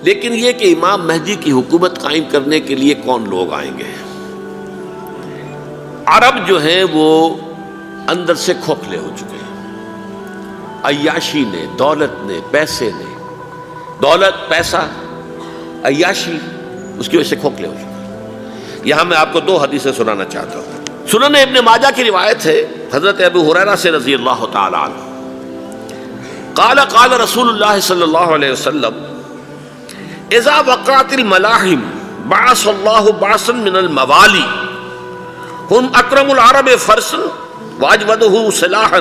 لیکن یہ کہ امام مہدی کی حکومت قائم کرنے کے لیے کون لوگ آئیں گے؟ عرب جو ہیں وہ اندر سے کھوکھلے ہو چکے ہیں، عیاشی نے، دولت نے، پیسے نے، دولت، پیسہ، عیاشی، اس کی وجہ سے کھوکھلے ہو چکے ہیں۔ یہاں میں آپ کو 2 حدیثیں سنانا چاہتا ہوں۔ سنن ابن ماجہ کی روایت ہے حضرت ابو ہریرہ سے رضی اللہ تعالی عنہ، قال قال رسول اللہ صلی اللہ علیہ وسلم اذا وقعت الملاحم بعث اللہ بعثا من الموالی ہم اکرم العرب فرسا واجودہ سلاحا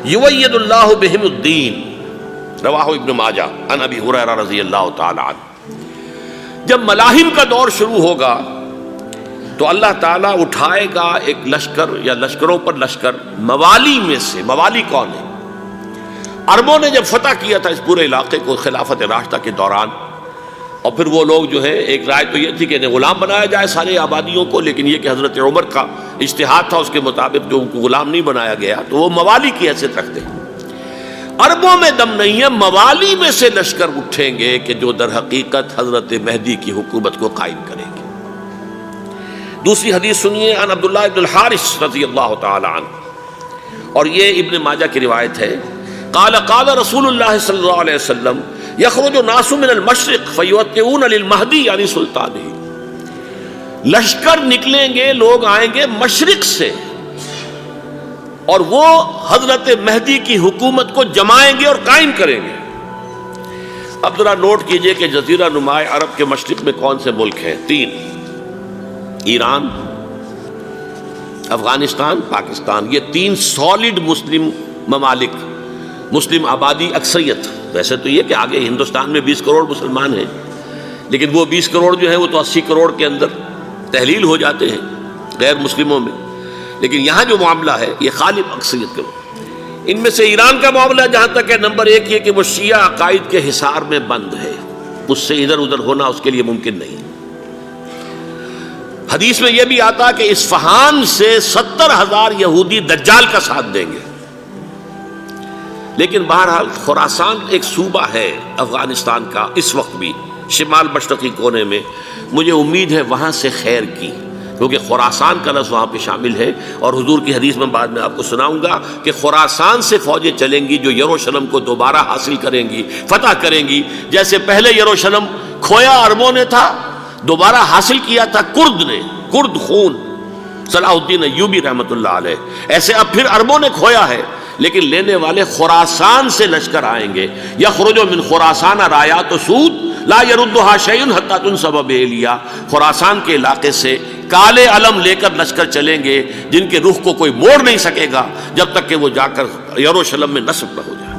یوید اللہ بہم الدین، رواہ ابن ماجہ عن ابی ہریرہ رضی اللہ تعالی عنہ۔ جب ملاحم کا دور شروع ہوگا تو اللہ تعالیٰ اٹھائے گا ایک لشکر یا لشکروں پر لشکر موالی میں سے۔ موالی کون ہے؟ عربوں نے جب فتح کیا تھا اس پورے علاقے کو خلافت راشدہ کے دوران، اور پھر وہ لوگ جو ہے، ایک رائے تو یہ تھی کہ انہیں غلام بنایا جائے سارے آبادیوں کو، لیکن یہ کہ حضرت عمر کا اجتہاد تھا، اس کے مطابق جو ان کو غلام نہیں بنایا گیا تو وہ موالی کی حیثیت رکھتے ہیں۔ عربوں میں دم نہیں ہے، موالی میں سے لشکر اٹھیں گے کہ جو در حقیقت حضرت مہدی کی حکومت کو قائم کریں گے۔ دوسری حدیث سنیے، عن عبداللہ ابن الحارث رضی اللہ تعالی عنہ، اور یہ ابن ماجہ کی روایت ہے، قال قال رسول اللہ صلی اللہ علیہ وسلم یخرج الناس من المشرق فیوطئون للمہدی یعنی سلطانہ، لشکر نکلیں گے، لوگ آئیں گے مشرق سے، اور وہ حضرت مہدی کی حکومت کو جمائیں گے اور قائم کریں گے۔ اب ذرا نوٹ کیجئے کہ جزیرہ نما عرب کے مشرق میں کون سے ملک ہیں؟ 3، ایران، افغانستان، پاکستان، یہ 3 سالڈ مسلم ممالک، مسلم آبادی اکثریت۔ ویسے تو یہ کہ آگے ہندوستان میں 20 کروڑ مسلمان ہیں، لیکن وہ 20 کروڑ جو ہے وہ تو 80 کروڑ کے اندر تحلیل ہو جاتے ہیں غیر مسلموں میں، لیکن یہاں جو معاملہ ہے یہ غالب اکثریت کا۔ ان میں سے ایران کا معاملہ جہاں تک ہے، نمبر 1 یہ کہ وہ شیعہ عقائد کے حصار میں بند ہے، اس سے ادھر ادھر ہونا اس کے لیے ممکن نہیں۔ حدیث میں یہ بھی آتا کہ اصفہان سے 70,000 یہودی دجال کا ساتھ دیں گے۔ لیکن بہرحال خراسان ایک صوبہ ہے افغانستان کا اس وقت بھی، شمال مشرقی کونے میں، مجھے امید ہے وہاں سے خیر کی، کیونکہ خراسان کا لفظ وہاں پہ شامل ہے، اور حضور کی حدیث میں بعد میں آپ کو سناؤں گا کہ خراسان سے فوجیں چلیں گی جو یروشلم کو دوبارہ حاصل کریں گی، فتح کریں گی۔ جیسے پہلے یروشلم کھویا عربوں نے تھا، دوبارہ حاصل کیا تھا کرد نے، کرد خون صلاح الدین ایوبی رحمۃ اللہ علیہ، ایسے اب پھر عربوں نے کھویا ہے، لیکن لینے والے خراسان سے لشکر آئیں گے۔ یخرج من خراسان رایات سود لا یردھا شیء حتی تنصب بإیلیا، خراسان کے علاقے سے کالے علم لے کر لشکر چلیں گے جن کے رخ کو کوئی موڑ نہیں سکے گا جب تک کہ وہ جا کر یروشلم میں نصب نہ ہو جائے۔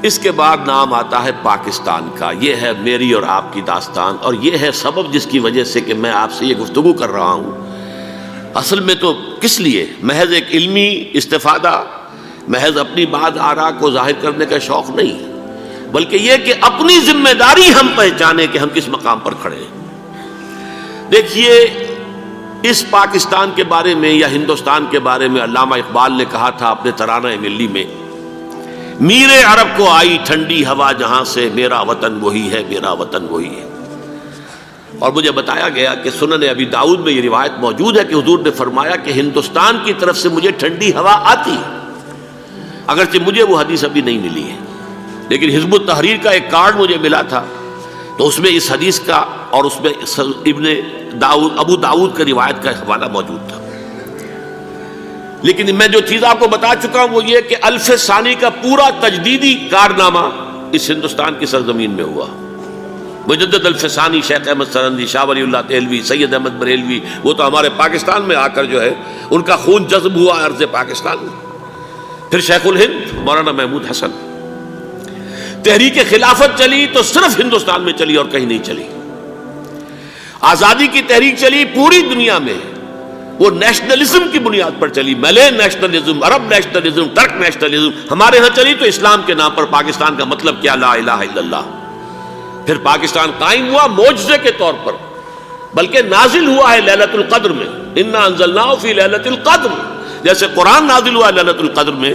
اس کے بعد نام آتا ہے پاکستان کا۔ یہ ہے میری اور آپ کی داستان، اور یہ ہے سبب جس کی وجہ سے کہ میں آپ سے یہ گفتگو کر رہا ہوں۔ اصل میں تو کس لیے؟ محض ایک علمی استفادہ، محض اپنی بات آراء کو ظاہر کرنے کا شوق نہیں، بلکہ یہ کہ اپنی ذمہ داری ہم پہچانیں کہ ہم کس مقام پر کھڑے ہیں۔ دیکھیے، اس پاکستان کے بارے میں یا ہندوستان کے بارے میں علامہ اقبال نے کہا تھا اپنے ترانہ ملی میں، میرے عرب کو آئی ٹھنڈی ہوا جہاں سے، میرا وطن وہی ہے، میرا وطن وہی ہے۔ اور مجھے بتایا گیا کہ سنن ابی داؤد میں یہ روایت موجود ہے کہ حضور نے فرمایا کہ ہندوستان کی طرف سے مجھے ٹھنڈی ہوا آتی ہے، اگرچہ مجھے وہ حدیث ابھی نہیں ملی ہے، لیکن حزب التحریر کا ایک کارڈ مجھے ملا تھا، تو اس میں اس حدیث کا اور اس میں ابو داؤد کا روایت کا حوالہ موجود تھا۔ لیکن میں جو چیز آپ کو بتا چکا ہوں وہ یہ کہ الف ثانی کا پورا تجدیدی کارنامہ اس ہندوستان کی سرزمین میں ہوا۔ مجدد الف ثانی شیخ احمد سرندی، شاہ ولی اللہ دہلوی، سید احمد بریلوی، وہ تو ہمارے پاکستان میں آ کر جو ہے ان کا خون جذب ہوا ارض پاکستان میں۔ پھر شیخ الہند مولانا محمود حسن۔ تحریک خلافت چلی تو صرف ہندوستان میں چلی اور کہیں نہیں چلی۔ آزادی کی تحریک چلی پوری دنیا میں، وہ نیشنلزم کی بنیاد پر چلی، ملے نیشنلزم، عرب نیشنلزم، ترک نیشنلزم۔ ہمارے ہاں چلی تو اسلام کے نام پر، پاکستان کا مطلب کیا؟ لا الہ الا اللہ۔ پھر پاکستان قائم ہوا معجزے کے طور پر، بلکہ نازل ہوا ہے لیلۃ القدر میں، انا انزلناہ فی لیلۃ القدر، جیسے قرآن نازل ہوا لیلۃ القدر میں،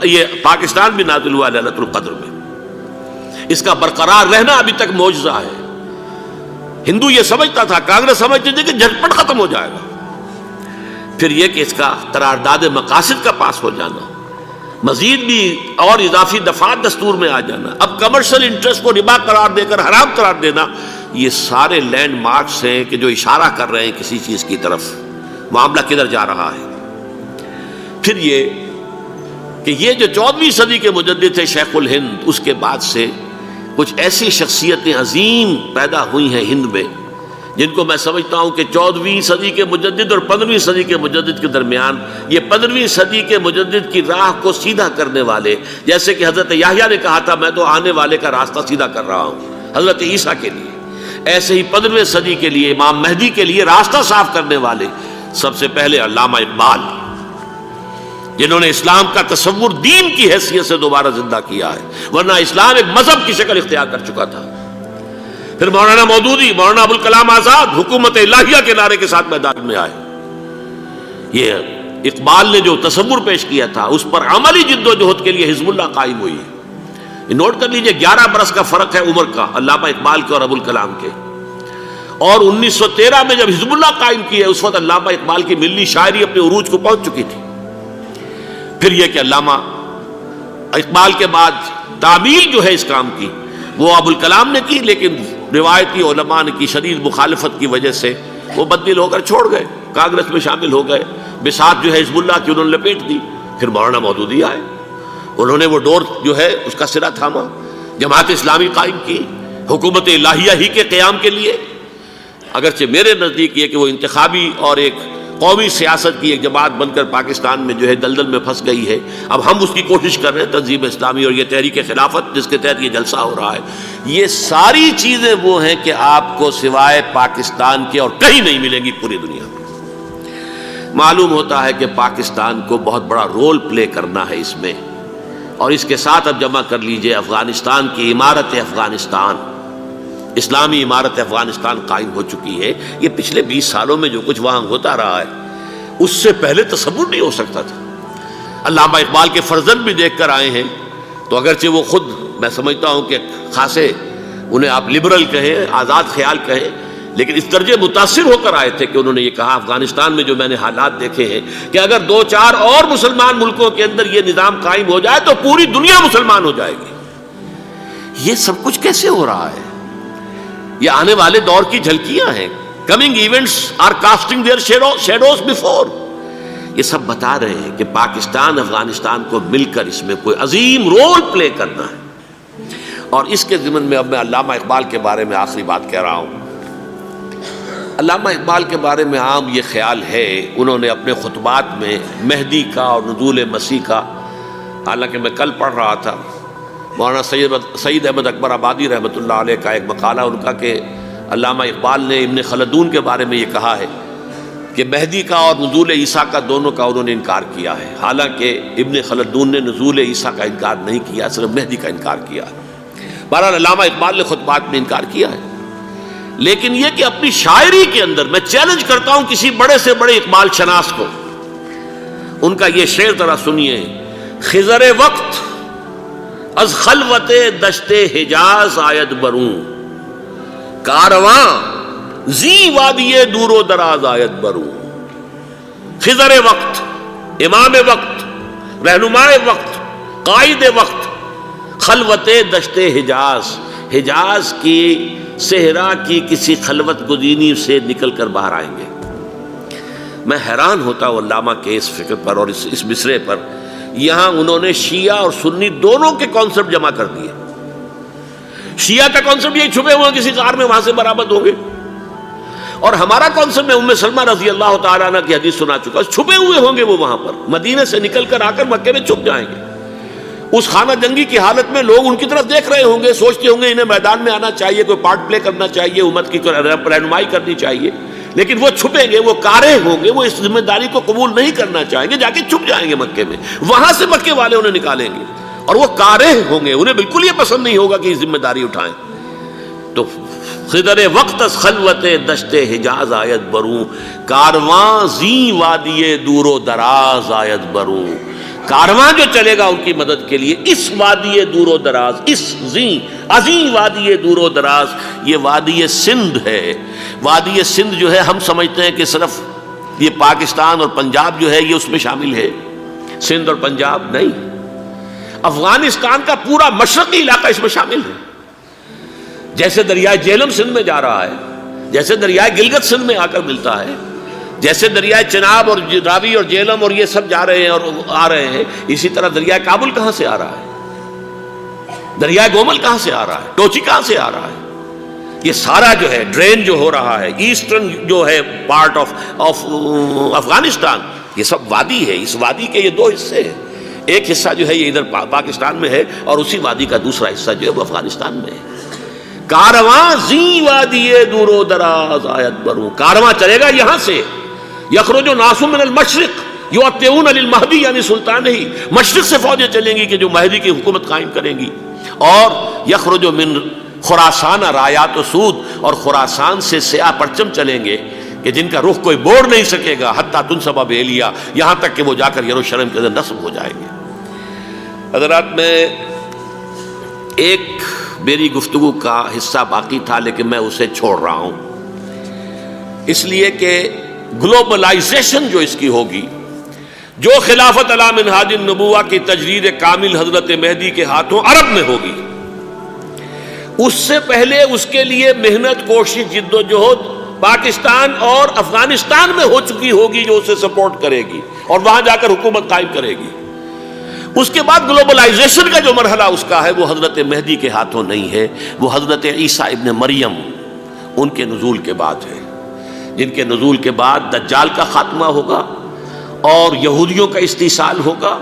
یہ پاکستان بھی نازل ہوا لیلۃ القدر میں۔ اس کا برقرار رہنا ابھی تک معجزہ ہے۔ ہندو یہ سمجھتا تھا، کانگریس سمجھتی تھی کہ جھٹپٹ ختم ہو جائے گا۔ پھر یہ کہ اس کا قرارداد مقاصد کا پاس ہو جانا، مزید بھی اور اضافی دفعات دستور میں آ جانا، اب کمرشل انٹرسٹ کو ربا قرار دے کر حرام قرار دینا، یہ سارے لینڈ مارکس ہیں کہ جو اشارہ کر رہے ہیں کسی چیز کی طرف، معاملہ کدھر جا رہا ہے۔ پھر یہ کہ یہ جو 14ویں صدی کے مجدد تھے شیخ الہند، اس کے بعد سے کچھ ایسی شخصیتیں عظیم پیدا ہوئی ہیں ہند میں، جن کو میں سمجھتا ہوں کہ 14ویں صدی کے مجدد اور 15ویں صدی کے مجدد کے درمیان یہ 15ویں صدی کے مجدد کی راہ کو سیدھا کرنے والے، جیسے کہ حضرت یحییٰ نے کہا تھا میں تو آنے والے کا راستہ سیدھا کر رہا ہوں حضرت عیسیٰ کے لیے، ایسے ہی 15ویں صدی کے لیے امام مہدی کے لیے راستہ صاف کرنے والے سب سے پہلے علامہ اقبال، جنہوں نے اسلام کا تصور دین کی حیثیت سے دوبارہ زندہ کیا ہے، ورنہ اسلام ایک مذہب کی شکل اختیار کر چکا تھا۔ پھر مولانا مودودی، مولانا ابوالکلام آزاد حکومت الہیہ کے نعرے کے ساتھ میدان میں آئے۔ یہ اقبال نے جو تصور پیش کیا تھا اس پر عملی جد و جہد کے لیے حزب اللہ قائم ہوئی ہے۔ یہ نوٹ کر لیجئے 11 برس کا فرق ہے عمر کا علامہ اقبال کے اور ابوالکلام کے، اور 1913 میں جب حزب اللہ قائم کی ہے اس وقت علامہ اقبال کی ملی شاعری اپنے عروج کو پہنچ چکی تھی۔ پھر یہ کہ علامہ اقبال کے بعد تعمیل جو ہے اس کام کی وہ ابوالکلام نے کی، لیکن روایتی علماء نے کی شدید مخالفت کی وجہ سے وہ بددل ہو کر چھوڑ گئے، کانگریس میں شامل ہو گئے، بساط جو ہے حزب اللہ کی انہوں نے لپیٹ دی۔ پھر مولانا مودودی آئے، انہوں نے وہ ڈور جو ہے اس کا سرا تھاما، جماعت اسلامی قائم کی حکومت الہیہ ہی کے قیام کے لیے، اگرچہ میرے نزدیک یہ کہ وہ انتخابی اور ایک قومی سیاست کی ایک جماعت بن کر پاکستان میں جو ہے دلدل میں پھنس گئی ہے۔ اب ہم اس کی کوشش کر رہے ہیں، تنظیم اسلامی اور یہ تحریک خلافت جس کے تحت یہ جلسہ ہو رہا ہے، یہ ساری چیزیں وہ ہیں کہ آپ کو سوائے پاکستان کے اور کہیں نہیں ملیں گی پوری دنیا میں۔ معلوم ہوتا ہے کہ پاکستان کو بہت بڑا رول پلے کرنا ہے اس میں، اور اس کے ساتھ اب جمع کر لیجئے افغانستان کی عمارت افغانستان، اسلامی عمارت افغانستان قائم ہو چکی ہے۔ یہ پچھلے 20 سالوں میں جو کچھ وہاں ہوتا رہا ہے اس سے پہلے تصور نہیں ہو سکتا تھا۔ علامہ اقبال کے فرزند بھی دیکھ کر آئے ہیں، تو اگرچہ وہ خود میں سمجھتا ہوں کہ خاصے انہیں آپ لبرل کہیں، آزاد خیال کہیں، لیکن اس درجے متاثر ہو کر آئے تھے کہ انہوں نے یہ کہا افغانستان میں جو میں نے حالات دیکھے ہیں کہ اگر 2-4 اور مسلمان ملکوں کے اندر یہ نظام قائم ہو جائے تو پوری دنیا مسلمان ہو جائے گی۔ یہ سب کچھ کیسے ہو رہا ہے؟ یہ آنے والے دور کی جھلکیاں ہیں۔ Coming events are casting their shadows before. یہ سب بتا رہے ہیں کہ پاکستان افغانستان کو مل کر اس میں کوئی عظیم رول پلے کرنا ہے۔ اور اس کے ضمن میں اب میں علامہ اقبال کے بارے میں آخری بات کہہ رہا ہوں۔ علامہ اقبال کے بارے میں عام یہ خیال ہے، انہوں نے اپنے خطبات میں مہدی کا اور نزول مسیح کا، حالانکہ میں کل پڑھ رہا تھا مولانا سعید احمد اکبر آبادی رحمۃ اللہ علیہ کا ایک مقالہ ان کا کہ علامہ اقبال نے ابن خلدون کے بارے میں یہ کہا ہے کہ مہدی کا اور نزول عیسیٰ کا دونوں کا انہوں نے انکار کیا ہے، حالانکہ ابن خلدون نے نزول عیسیٰ کا انکار نہیں کیا، صرف مہدی کا انکار کیا ہے۔ بہرحال علامہ اقبال نے خطبات میں انکار کیا ہے، لیکن یہ کہ اپنی شاعری کے اندر میں چیلنج کرتا ہوں کسی بڑے سے بڑے اقبال شناس کو، ان کا یہ شعر ذرا سنیے: خضر وقت از خلوت دشت حجاز آید بروں، کارواں زی وادی دور و دراز آید بروں۔ خضر وقت، امام وقت، رہنمائے وقت، قائد وقت، خلوت دشت حجاز، حجاز کی صحرا کی کسی خلوت گزینی سے نکل کر باہر آئیں گے۔ میں حیران ہوتا ہوں علامہ کے اس فکر پر اور اس مصرے پر۔ یہاں انہوں نے شیعہ اور سنی دونوں کے کانسیپٹ جمع کر دیے۔ شیعہ کا کانسیپٹ یہ چھپے ہوئے کسی غار میں وہاں سے برآمد ہوں گے، اور ہمارا کانسیپٹ میں ام سلمہ رضی اللہ تعالیٰ عنہ کی حدیث سنا چکا، چھپے ہوئے ہوں گے وہ وہاں پر، مدینے سے نکل کر آ کر مکے میں چھپ جائیں گے۔ اس خانہ جنگی کی حالت میں لوگ ان کی طرف دیکھ رہے ہوں گے، سوچتے ہوں گے انہیں میدان میں آنا چاہیے، کوئی پارٹ پلے کرنا چاہیے، امت کی رہنمائی کرنی چاہیے، لیکن وہ چھپیں گے، وہ کارے ہوں گے، وہ اس ذمہ داری کو قبول نہیں کرنا چاہیں گے، جا کے چھپ جائیں گے مکے میں، وہاں سے مکے والے انہیں نکالیں گے، اور وہ کارے ہوں گے، انہیں بالکل یہ پسند نہیں ہوگا کہ یہ ذمہ داری اٹھائیں۔ تو خضر وقت از خلوت دشت حجاز آیت بروں، کارواں زی وادی دور و دراز آیت بروں۔ کارواں جو چلے گا ان کی مدد کے لیے اس وادی دور و دراز، اس عظیم وادی دور و دراز، یہ وادی سندھ ہے۔ وادی سندھ جو ہے ہم سمجھتے ہیں کہ صرف یہ پاکستان اور پنجاب جو ہے یہ اس میں شامل ہے، سندھ اور پنجاب نہیں، افغانستان کا پورا مشرقی علاقہ اس میں شامل ہے۔ جیسے دریائے جہلم سندھ میں جا رہا ہے، جیسے دریائے گلگت سندھ میں آ کر ملتا ہے، جیسے دریائے چناب اور راوی اور جہلم اور یہ سب جا رہے ہیں اور آ رہے ہیں، اسی طرح دریائے کابل کہاں سے آ رہا ہے، دریائے گومل کہاں سے آ رہا ہے، ٹوچی کہاں سے آ رہا ہے، یہ سارا جو ہے ڈرین جو ہو رہا ہے، ایسٹرن جو ہے پارٹ آف افغانستان، یہ سب وادی ہے۔ اس وادی کے یہ دو حصے ہیں، ایک حصہ جو ہے یہ ادھر پاکستان میں ہے اور اسی وادی کا دوسرا حصہ جو ہے وہ افغانستان میں ہے۔ کارواں زی وادی دور و دراز آیت برو، کارواں چلے گا یہاں سے، یخرج ناس من المشرق یؤتون للمہدی یعنی سلطان ہی، مشرق سے فوجیں چلیں گی کہ جو مہدی کی حکومت قائم کریں گی، اور یخرج من خراسان رایات و سود، اور خراسان سے سیاہ پرچم چلیں گے کہ جن کا رخ کوئی موڑ نہیں سکے گا، حتیٰ تنصب بیلیا، یہاں تک کہ وہ جا کر یروشلم کے اندر نصب ہو جائیں گے۔ حضرات، میں ایک میری گفتگو کا حصہ باقی تھا لیکن میں اسے چھوڑ رہا ہوں، اس لیے کہ گلوبلائزیشن جو اس کی ہوگی، جو خلافت علی منہاج النبوہ کی تجرید کامل حضرت مہدی کے ہاتھوں عرب میں ہوگی، اس سے پہلے اس کے لیے محنت، کوشش، جد و جہد پاکستان اور افغانستان میں ہو چکی ہوگی جو اسے سپورٹ کرے گی اور وہاں جا کر حکومت قائم کرے گی۔ اس کے بعد گلوبلائزیشن کا جو مرحلہ اس کا ہے وہ حضرت مہدی کے ہاتھوں نہیں ہے، وہ حضرت عیسیٰ ابن مریم ان کے نزول کے بعد ہے، جن کے نزول کے بعد دجال کا خاتمہ ہوگا اور یہودیوں کا استحصال ہوگا،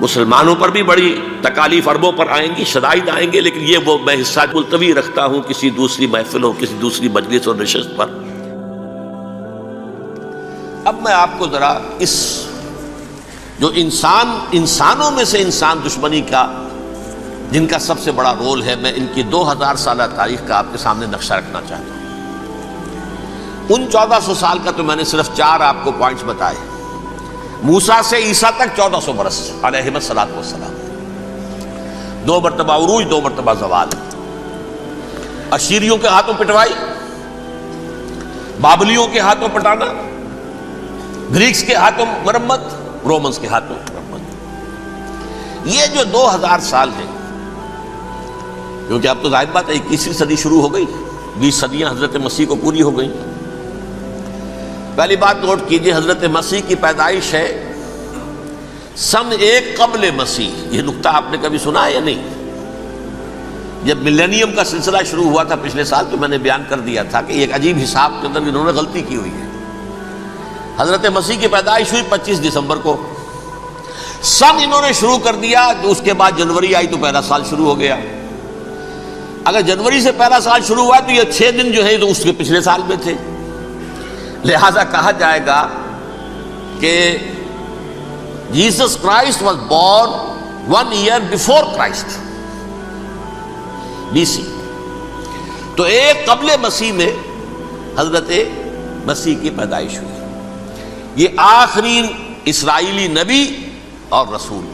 مسلمانوں پر بھی بڑی تکالیف اربوں پر آئیں گی، شدائد آئیں گے، لیکن یہ وہ میں حصہ ملتوی رکھتا ہوں کسی دوسری محفل ہو، کسی دوسری مجلس اور نشست پر۔ اب میں آپ کو ذرا اس جو انسانوں میں سے انسان دشمنی کا جن کا سب سے بڑا رول ہے، میں ان کی 2000 سالہ تاریخ کا آپ کے سامنے نقشہ رکھنا چاہتا ہوں۔ ان 1400 سال کا تو میں نے صرف 4 آپ کو پوائنٹس بتائے، موسیٰ سے عیسیٰ تک 1400 برس علیہ الصلوۃ والسلام، 2 مرتبہ عروج، 2 مرتبہ زوال، اشیریوں کے ہاتھوں پٹوائی، بابلیوں کے ہاتھوں پٹانا، گریکس کے ہاتھوں مرمت، رومنز کے ہاتھوں مرمت۔ یہ جو 2000 سال ہیں، کیونکہ اب تو ظاہر بات ہے 21ویں صدی شروع ہو گئی، 20 صدیاں حضرت مسیح کو پوری ہو گئی۔ پہلی بات نوٹ کیجئے، حضرت مسیح کی پیدائش ہے سن 1 قبل مسیح۔ یہ نقطہ آپ نے کبھی سنا ہے یا نہیں؟ جب ملینیم کا سلسلہ شروع ہوا تھا پچھلے سال تو میں نے بیان کر دیا تھا کہ ایک عجیب حساب کے اندر انہوں نے غلطی کی ہوئی ہے۔ حضرت مسیح کی پیدائش ہوئی 25 دسمبر کو، سن انہوں نے شروع کر دیا، اس کے بعد جنوری آئی تو پہلا سال شروع ہو گیا۔ اگر جنوری سے پہلا سال شروع ہوا تو یہ 6 دن جو ہے تو اس کے پچھلے سال میں تھے، لہذا کہا جائے گا کہ Jesus Christ was born 1 year before Christ, BC۔ تو 1 قبل مسیح میں حضرت مسیح کی پیدائش ہوئی۔ یہ آخری اسرائیلی نبی اور رسول۔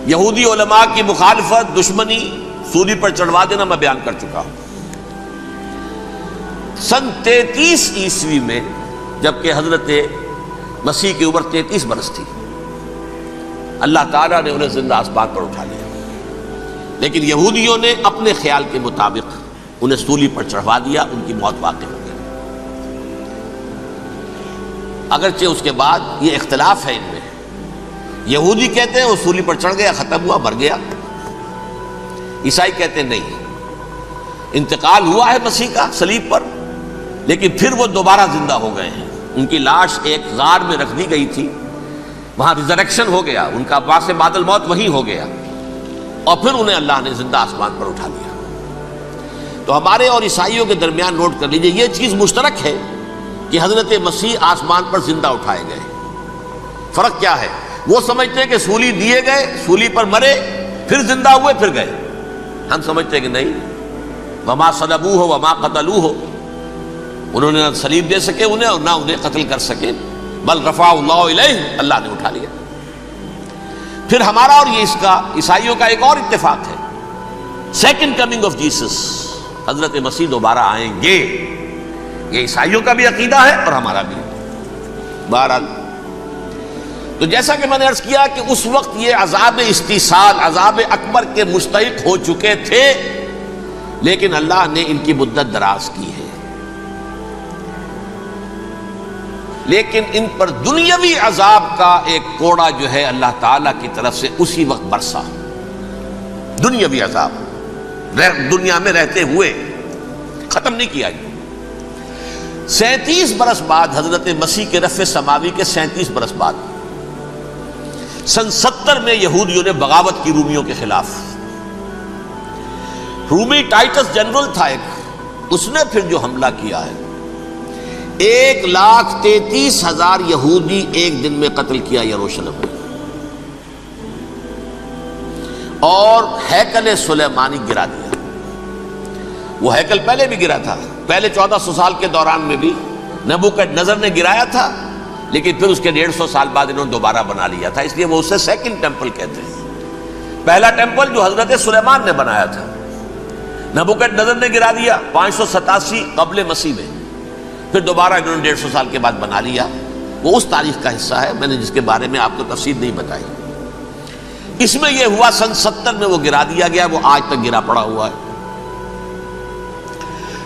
یہودی علماء کی مخالفت، دشمنی، سولی پر چڑھوا دینا میں بیان کر چکا ہوں۔ سن 33 عیسوی میں جبکہ حضرت مسیح کی عمر 33 برس تھی، اللہ تعالیٰ نے انہیں زندہ آسمان پر اٹھا لیا، لیکن یہودیوں نے اپنے خیال کے مطابق انہیں سولی پر چڑھوا دیا، ان کی موت واقع ہو گئی۔ اگرچہ اس کے بعد یہ اختلاف ہے ان میں، یہودی کہتے ہیں وہ سولی پر چڑھ گیا، ختم ہوا، مر گیا، عیسائی کہتے ہیں نہیں، انتقال ہوا ہے مسیح کا صلیب پر، لیکن پھر وہ دوبارہ زندہ ہو گئے ہیں۔ ان کی لاش ایک غار میں رکھ دی گئی تھی، وہاں ریزریکشن ہو گیا، ان کا باعث بعد الموت وہیں ہو گیا، اور پھر انہیں اللہ نے زندہ آسمان پر اٹھا لیا۔ تو ہمارے اور عیسائیوں کے درمیان نوٹ کر لیجئے، یہ چیز مشترک ہے کہ حضرت مسیح آسمان پر زندہ اٹھائے گئے۔ فرق کیا ہے؟ وہ سمجھتے ہیں کہ سولی دیے گئے، سولی پر مرے، پھر زندہ ہوئے، پھر گئے۔ ہم سمجھتے ہیں کہ نہیں، وما صلبوہ وما قتلوہ، انہوں نے نہ صلیب دے سکے انہیں اور نہ انہیں قتل کر سکے، بل رفع اللہ الیہ، اللہ نے اٹھا لیا۔ پھر ہمارا اور یہ اس کا عیسائیوں کا ایک اور اتفاق ہے، سیکنڈ کمنگ آف جیسس، حضرت مسیح دوبارہ آئیں گے، یہ عیسائیوں کا بھی عقیدہ ہے اور ہمارا بھی۔ بہرحال تو جیسا کہ میں نے عرض کیا کہ اس وقت یہ عذاب استیصال، عذاب اکبر کے مستحق ہو چکے تھے، لیکن اللہ نے ان کی مدت دراز کی ہے، لیکن ان پر دنیاوی عذاب کا ایک کوڑا جو ہے اللہ تعالیٰ کی طرف سے اسی وقت برسا۔ دنیاوی عذاب دنیا میں رہتے ہوئے ختم نہیں کیا گیا۔ 37 برس بعد، حضرت مسیح کے رفع سماوی کے 37 برس بعد، سن 70 میں یہودیوں نے بغاوت کی رومیوں کے خلاف۔ رومی ٹائٹس جنرل تھا ایک، اس نے پھر جو حملہ کیا ہے، 1,33,000 یہودی ایک دن میں قتل کیا یروشلم میں، اور ہیکل سلیمانی گرا دیا۔ وہ ہیکل پہلے بھی گرا تھا، پہلے 1400 سال کے دوران میں بھی نبوکدنضر نے گرایا تھا، لیکن پھر اس کے 150 سال بعد انہوں نے دوبارہ بنا لیا تھا، اس لیے وہ اسے سیکنڈ ٹیمپل کہتے ہیں۔ پہلا ٹیمپل جو حضرت سلیمان نے بنایا تھا، نبوکدنضر نے گرا دیا 587 قبل مسیح میں، پھر دوبارہ انہوں نے 150 سال کے بعد بنا لیا۔ وہ اس تاریخ کا حصہ ہے، میں نے جس کے بارے میں آپ کو تفصیل نہیں بتائی۔ اس میں یہ ہوا سن 70 میں وہ گرا دیا گیا، وہ آج تک گرا پڑا ہوا ہے۔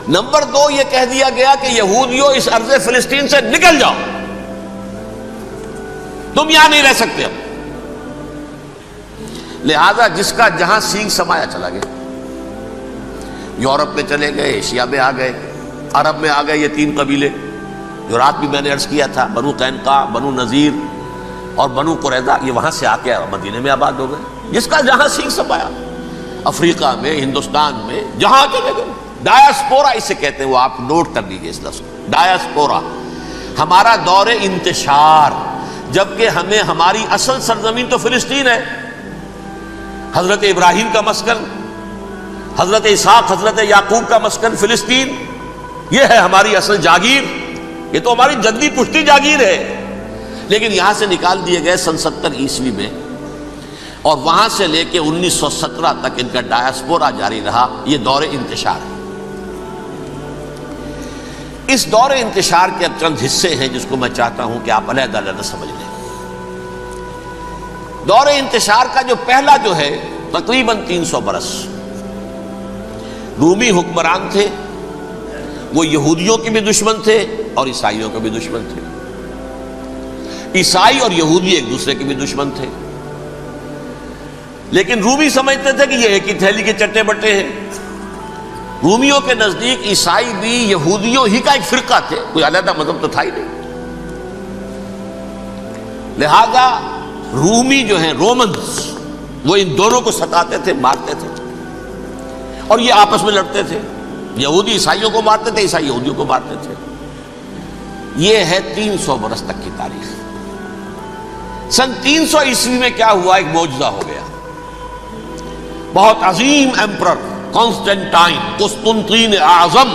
نمبر 2، یہ کہہ دیا گیا کہ یہودیوں اس ارض فلسطین سے نکل جاؤ، تم یہاں نہیں رہ سکتے اب۔ لہذا جس کا جہاں سینگ سمایا چلا گیا، یورپ میں چلے گئے، ایشیا میں آ گئے، عرب میں آ گئے، یہ 3 قبیلے جو رات بھی میں نے عرض کیا تھا، بنو قینقاع، بنو نذیر اور بنو قریظہ، یہ وہاں سے آ کے مدینے میں آباد ہو گئے، جس کا جہاں سینگ سمایا، افریقہ میں، ہندوستان میں، جہاں چلے گئے۔ ڈایاسپورا اسے کہتے ہیں، وہ آپ نوٹ کر لیجیے اس لفظ کو، ڈایاسپورا، ہمارا دور انتشار، جبکہ ہمیں ہماری اصل سرزمین تو فلسطین ہے، حضرت ابراہیم کا مسکن، حضرت اسحاق، حضرت یعقوب کا مسکن فلسطین، یہ ہے ہماری اصل جاگیر، یہ تو ہماری جدی پشتی جاگیر ہے، لیکن یہاں سے نکال دیے گئے سن 70 عیسوی میں، اور وہاں سے لے کے 1917 تک ان کا ڈایاسپورا جاری رہا۔ یہ دور انتشار ہے۔ اس دور انتشار کے اب چند حصے ہیں جس کو میں چاہتا ہوں کہ آپ علیحدہ علیحدہ سمجھ لیں۔ دور انتشار کا جو پہلا جو ہے تقریباً 300 برس، رومی حکمران تھے، وہ یہودیوں کے بھی دشمن تھے اور عیسائیوں کے بھی دشمن تھے، عیسائی اور یہودی ایک دوسرے کے بھی دشمن تھے، لیکن رومی سمجھتے تھے کہ یہ ایک ہی تھیلی کے چٹے بٹے ہیں۔ رومیوں کے نزدیک عیسائی بھی یہودیوں ہی کا ایک فرقہ تھے، کوئی علیحدہ مذہب تو تھا ہی نہیں۔ لہذا رومی جو ہیں، رومنز، وہ ان دونوں کو ستاتے تھے، مارتے تھے، اور یہ آپس میں لڑتے تھے، یہودی عیسائیوں کو مارتے تھے، عیسائی یہودیوں کو مارتے تھے۔ یہ ہے 300 برس تک کی تاریخ۔ سن 300 عیسوی میں کیا ہوا؟ ایک معجزہ ہو گیا۔ بہت عظیم ایمپرر کانسٹینٹائن، قسطنطین اعظم،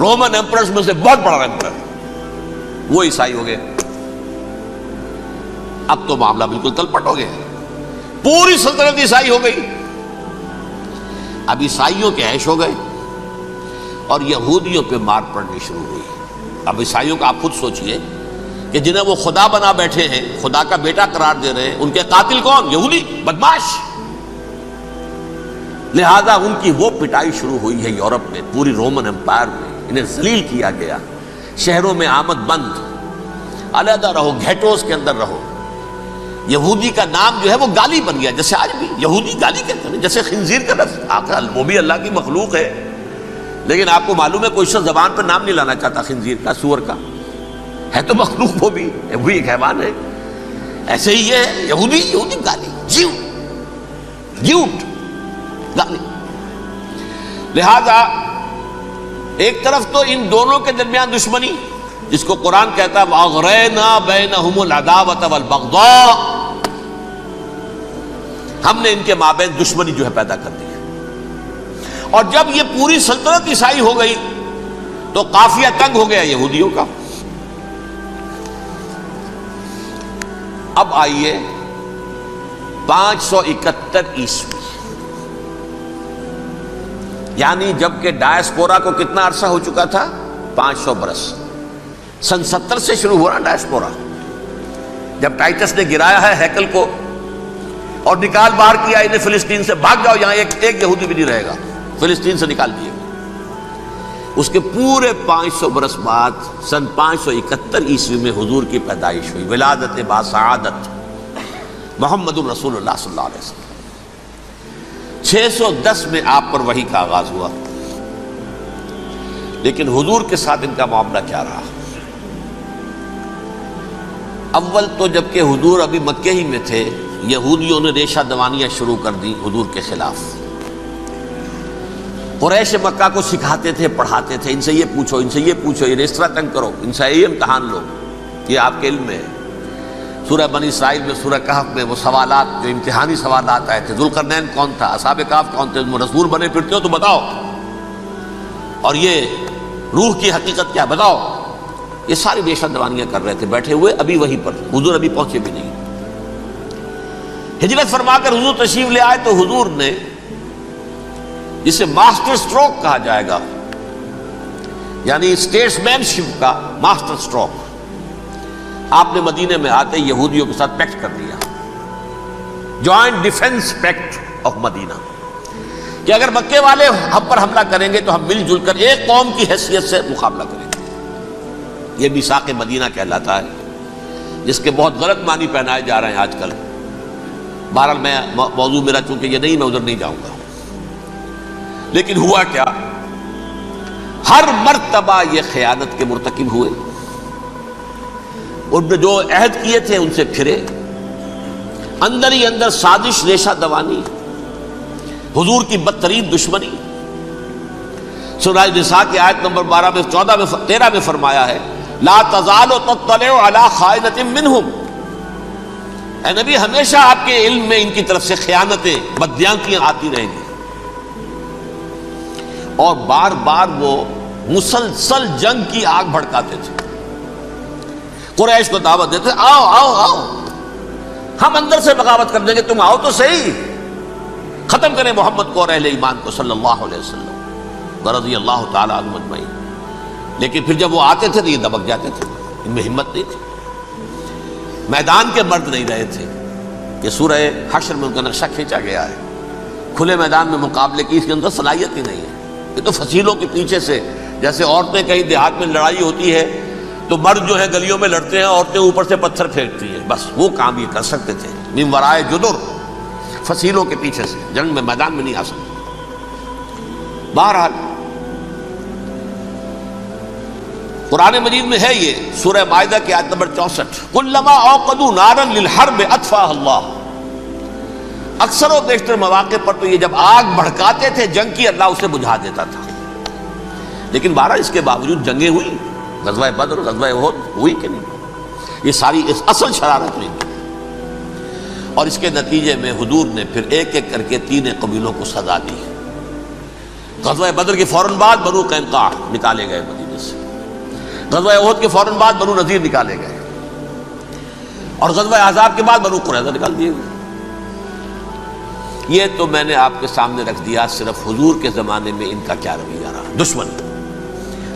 رومن ایمپررز میں سے بہت بڑا ایمپرر، وہ عیسائی ہو گئے۔ اب تو معاملہ بالکل تلپٹ ہو گیا، پوری سلطنت عیسائی ہو گئی۔ اب عیسائیوں کے عیش ہو گئے اور یہودیوں پہ مار پڑنی شروع ہوئی۔ اب عیسائیوں کا آپ خود سوچئے کہ جنہیں وہ خدا بنا بیٹھے ہیں، خدا کا بیٹا قرار دے رہے ہیں، ان کے قاتل کون؟ یہودی، بدماش۔ لہذا ان کی وہ پٹائی شروع ہوئی ہے یورپ میں، پوری رومن امپائر میں، انہیں ذلیل کیا گیا، شہروں میں آمد بند، علیحدہ رہو، گھیٹوز کے اندر رہو۔ یہودی کا نام جو ہے وہ گالی بن گیا، جیسے آج بھی یہودی گالی کہتے ہیں، جیسے خنزیر کا لفظ، وہ بھی اللہ کی مخلوق ہے، لیکن آپ کو معلوم ہے کوئی شخص زبان پر نام نہیں لانا چاہتا خنزیر کا، سور کا، ہے تو مخلوق، وہ بھی ایک حیوان ہے۔ ایسے ہی یہ ہے یہودی گالی، جیوٹ گالی۔ لہذا ایک طرف تو ان دونوں کے درمیان دشمنی، جس کو قرآن کہتا ہے وَأَغْرَيْنَا بَيْنَهُمُ الْعَدَاوَةَ وَالْبَغْضَاءَ، ہم نے ان کے مابین دشمنی جو ہے پیدا کر دی ہے۔ اور جب یہ پوری سلطنت عیسائی ہو گئی تو قافیہ تنگ ہو گیا یہودیوں کا، اب آئیے 571 عیسوی، یعنی جبکہ ڈائسپورا کو کتنا عرصہ ہو چکا تھا؟ 500 برس۔ سن 70 سے شروع ہوا نا ڈائسپورا، جب ٹائٹس نے گرایا ہے ہیکل کو اور نکال باہر کیا انہیں فلسطین سے، بھاگ جاؤ یہاں ایک یہودی بھی نہیں رہے گا، فلسطین سے نکال دیے۔ اس کے پورے 500 برس بعد سن 571 عیسوی میں حضور کی پیدائش ہوئی، ولادت باسعادت محمد الرسول اللہ صلی اللہ علیہ وسلم۔ 610 میں آپ پر وحی کا آغاز ہوا، لیکن حضور کے ساتھ ان کا معاملہ کیا رہا؟ اول تو جبکہ حضور ابھی مکے ہی میں تھے، یہودیوں نے ریشہ دوانیاں شروع کر دی حضور کے خلاف۔ قریش مکہ کو سکھاتے تھے، پڑھاتے تھے، ان سے یہ پوچھو، ان سے یہ پوچھو، یہ اس طرح تنگ کرو، ان سے یہ امتحان لو، یہ آپ کے علم میں ہے۔ سورہ بنی اسرائیل میں، سورہ کہف میں وہ سوالات، جو امتحانی سوالات آئے تھے، ذوالقرنین کون تھا، اصحاب کہف کون تھے، تم رسول بنے پھرتے ہو تو بتاؤ، اور یہ روح کی حقیقت کیا بتاؤ، یہ ساری ریشہ دوانیاں کر رہے تھے بیٹھے ہوئے ابھی وہیں پر، حضور ابھی پہنچے بھی نہیں۔ ہجرت فرما کر حضور تشریف لے آئے تو حضور نے، جسے ماسٹر سٹروک کہا جائے گا، یعنی اسٹیٹس مین شپ کا ماسٹر سٹروک، آپ نے مدینے میں آتے یہودیوں کے ساتھ پیکٹ کر دیا، جوائنٹ ڈیفنس پیکٹ آف مدینہ، کہ اگر مکے والے ہم پر حملہ کریں گے تو ہم مل جل کر ایک قوم کی حیثیت سے مقابلہ کریں گے۔ یہ میثاق مدینہ کہلاتا ہے، جس کے بہت غلط معنی پہنائے جا رہے ہیں آج کل۔ بہرحال میں موضوع میرا چونکہ یہ نہیں، میں ادھر نہیں جاؤں گا۔ لیکن ہوا کیا؟ ہر مرتبہ یہ خیانت کے مرتکب ہوئے، ان نے جو عہد کیے تھے ان سے پھرے، اندر ہی اندر سازش، ریشہ دوانی، حضور کی بدترین دشمنی۔ سورہ نساء کی آیت نمبر 12 میں، 14 میں، 13 میں فرمایا ہے لا تزال تطلع علی خائنۃ منہم، اے نبی ہمیشہ آپ کے علم میں ان کی طرف سے خیانتیں، بددیانتیاں آتی رہیں گی، اور بار بار وہ مسلسل جنگ کی آگ بھڑکاتے تھے، قریش کو دعوت دیتے، آؤ آؤ آؤ ہم اندر سے بغاوت کر دیں گے، تم آؤ تو صحیح، ختم کریں محمد کو اور اہل ایمان کو صلی اللہ علیہ وسلم رضی اللہ تعالیٰ عنہم اجمعین۔ لیکن پھر جب وہ آتے تھے تو یہ دبک جاتے تھے، ان میں ہمت نہیں تھی، میدان کے مرد نہیں رہے تھے۔ یہ سورہ حشر میں ان کا نقشہ کھینچا گیا ہے، کھلے میدان میں مقابلے کی اس کے اندر صلاحیت ہی نہیں ہے۔ یہ تو فصیلوں کے پیچھے سے، جیسے عورتیں کہیں دیہات میں لڑائی ہوتی ہے تو مرد جو ہے گلیوں میں لڑتے ہیں، عورتیں اوپر سے پتھر پھینکتی ہیں، بس وہ کام یہ کر سکتے تھے، من ورائے جدر، فصیلوں کے پیچھے سے، جنگ میں میدان میں نہیں آ سکتے۔ بہرحال قرآن مجید میں ہے یہ، سورہ مائدہ کی آیت نمبر 64، کلما اوقدوا نارا للحرب اطفاها اللہ، اکثر و بیشتر مواقع پر تو یہ جب آگ بھڑکاتے تھے جنگ کی، اللہ اسے بجھا دیتا تھا۔ لیکن بہرحال اس کے باوجود جنگیں ہوئی، غزوہ بدر، غزوہ احد ہوئی کہ نہیں، یہ ساری اس اصل شرارت ہوئی، اور اس کے نتیجے میں حضور نے پھر ایک ایک کر کے 3 قبیلوں کو سزا دی۔ غزوہ بدر کے فوراً بعد بنو قینقاع نکالے گئے مدینے سے، غزوہ احد کے فوراً بعد بنو نذیر نکالے گئے، اور غزوہ احزاب کے بعد بنو قریظہ نکال دیے گئے۔ یہ تو میں نے آپ کے سامنے رکھ دیا صرف حضور کے زمانے میں ان کا کیا رویہ رہا، دشمن۔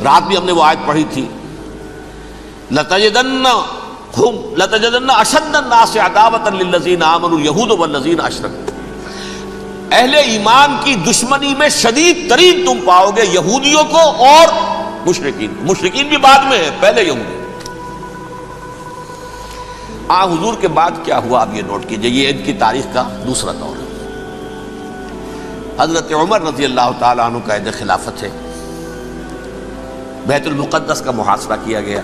رات بھی ہم نے وہ آیت پڑھی تھی، لَتَجِدَنَّ أَشَدَّ النَّاسِ عَدَاوَةً لِلَّذِينَ آمَنُوا الْيَهُودُ وَالَّذِينَ أَشْرَكُوا، اہل ایمان کی دشمنی میں شدید ترین تم پاؤ گے یہودیوں کو اور مشرکین، مشرکین بھی بعد میں ہے، پہلے یہودی۔ حضور کے بعد کیا ہوا اب یہ نوٹ کیجئے، یہ ان کی تاریخ کا دوسرا دور ہے۔ حضرت عمر رضی اللہ تعالیٰ عنہ قائد خلافت ہے، بیت المقدس کا محاصرہ کیا گیا،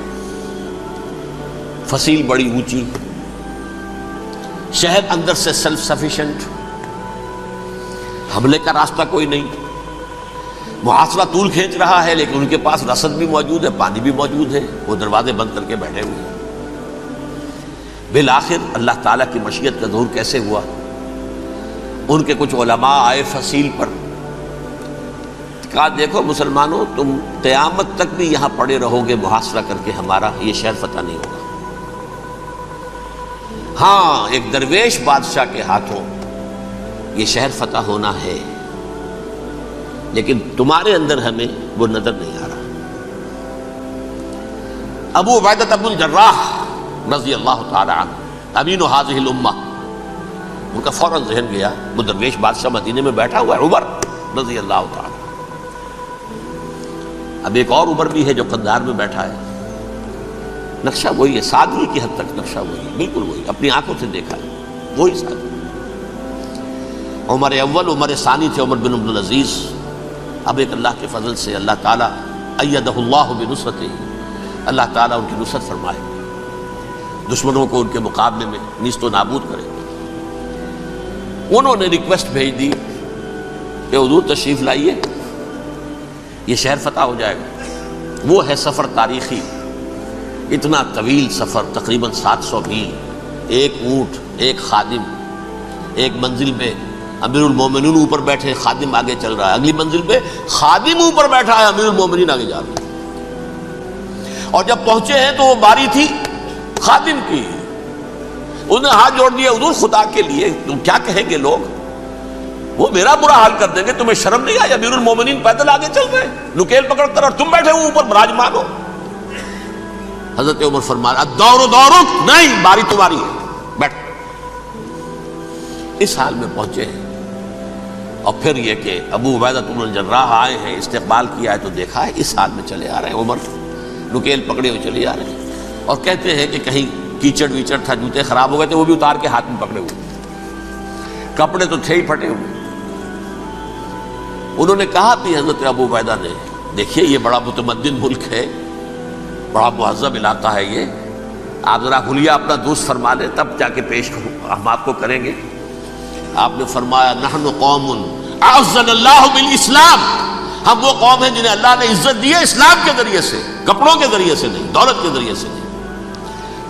فصیل بڑی اونچی، شہر اندر سے سیلف سفیشینٹ، حملے کا راستہ کوئی نہیں، محاصرہ طول کھینچ رہا ہے، لیکن ان کے پاس رسد بھی موجود ہے، پانی بھی موجود ہے، وہ دروازے بند کر کے بیٹھے ہوئے ہیں۔ بالآخر اللہ تعالیٰ کی مشیت کا ظہور کیسے ہوا؟ ان کے کچھ علماء آئے فصیل پر، کہا دیکھو مسلمانوں، تم قیامت تک بھی یہاں پڑے رہو گے محاصرہ کر کے، ہمارا یہ شہر فتح نہیں ہوگا۔ ہاں ایک درویش بادشاہ کے ہاتھوں یہ شہر فتح ہونا ہے، لیکن تمہارے اندر ہمیں وہ نظر نہیں آ رہا۔ ابو عبیدہ بن الجراح رضی اللہ تعالی عنہ امین هذه الامہ، ان کا فوراً ذہن گیا وہ درویش بادشاہ مدینے میں بیٹھا ہوا ہے عمر رضی اللہ تعالی۔ اب ایک اور عمر بھی ہے جو قندھار میں بیٹھا ہے، نقشہ وہی ہے، سادگی کی حد تک نقشہ وہی ہے، بالکل وہی، اپنی آنکھوں سے دیکھا ہے وہی سادگی۔ عمر اول عمر ثانی تھے عمر بن عبدالعزیز۔ اب ایک اللہ کے فضل سے اللہ تعالیٰ ایدہ اللہ بنصرتہ، اللہ تعالیٰ ان کی نصرت فرمائے، دشمنوں کو ان کے مقابلے میں نیست و نابود کرے۔ انہوں نے ریکویسٹ بھیج دی کہ حضور تشریف لائیے، یہ شہر فتح ہو جائے گا۔ وہ ہے سفر تاریخی، اتنا طویل سفر، تقریباً 700 میل، ایک اونٹ، ایک خادم، ایک منزل پہ امیر المومنین اوپر بیٹھے، خادم آگے چل رہا ہے، اگلی منزل پہ خادم اوپر بیٹھا ہے، امیر المومنین آگے جا رہے ہیں۔ اور جب پہنچے ہیں تو وہ باری تھی خادم کی، انہوں نے ہاتھ جوڑ دیا، حضور خدا کے لیے تم کیا کہیں گے لوگ، وہ میرا برا حال کر دیں گے، تمہیں شرم نہیں آئی؟ امیر المومنین پیدل آگے چل رہے ہیں نکیل پکڑ کر، اور تم بیٹھے ہو اوپر براجمان ہو۔ حضرت عمر فرمایا الدور دورک، نہیں باری تمہاری ہے، بیٹھ۔ اس حال میں پہنچے ہیں، اور پھر یہ کہ ابو عبیدہ بن الجراح آئے ہیں، استقبال کیا ہے تو دیکھا ہے اس حال میں چلے آ رہے ہیں، عمر نکیل پکڑے ہوئے چلے آ رہے ہیں، اور کہتے ہیں کہ کہیں کیچڑ ویچڑ تھا، جوتے خراب ہو گئے تھے، وہ بھی اتار کے ہاتھ میں پکڑے ہوئے، کپڑے تو تھے ہی پھٹے ہوئے۔ انہوں نے کہا بھی حضرت ابو عبیدہ نے، دیکھیے یہ بڑا متمدن ملک ہے، بڑا مہذب علاقہ ہے یہ، آپ ذرا حلیہ اپنا دوست فرما لیں تب جا کے پیش ہم آپ کو کریں گے۔ آپ نے فرمایا نحن قوم اعزنا اللہ بالاسلام، ہم وہ قوم ہیں جنہیں اللہ نے عزت دی ہے اسلام کے ذریعے سے، کپڑوں کے ذریعے سے نہیں، دولت کے ذریعے سے نہیں۔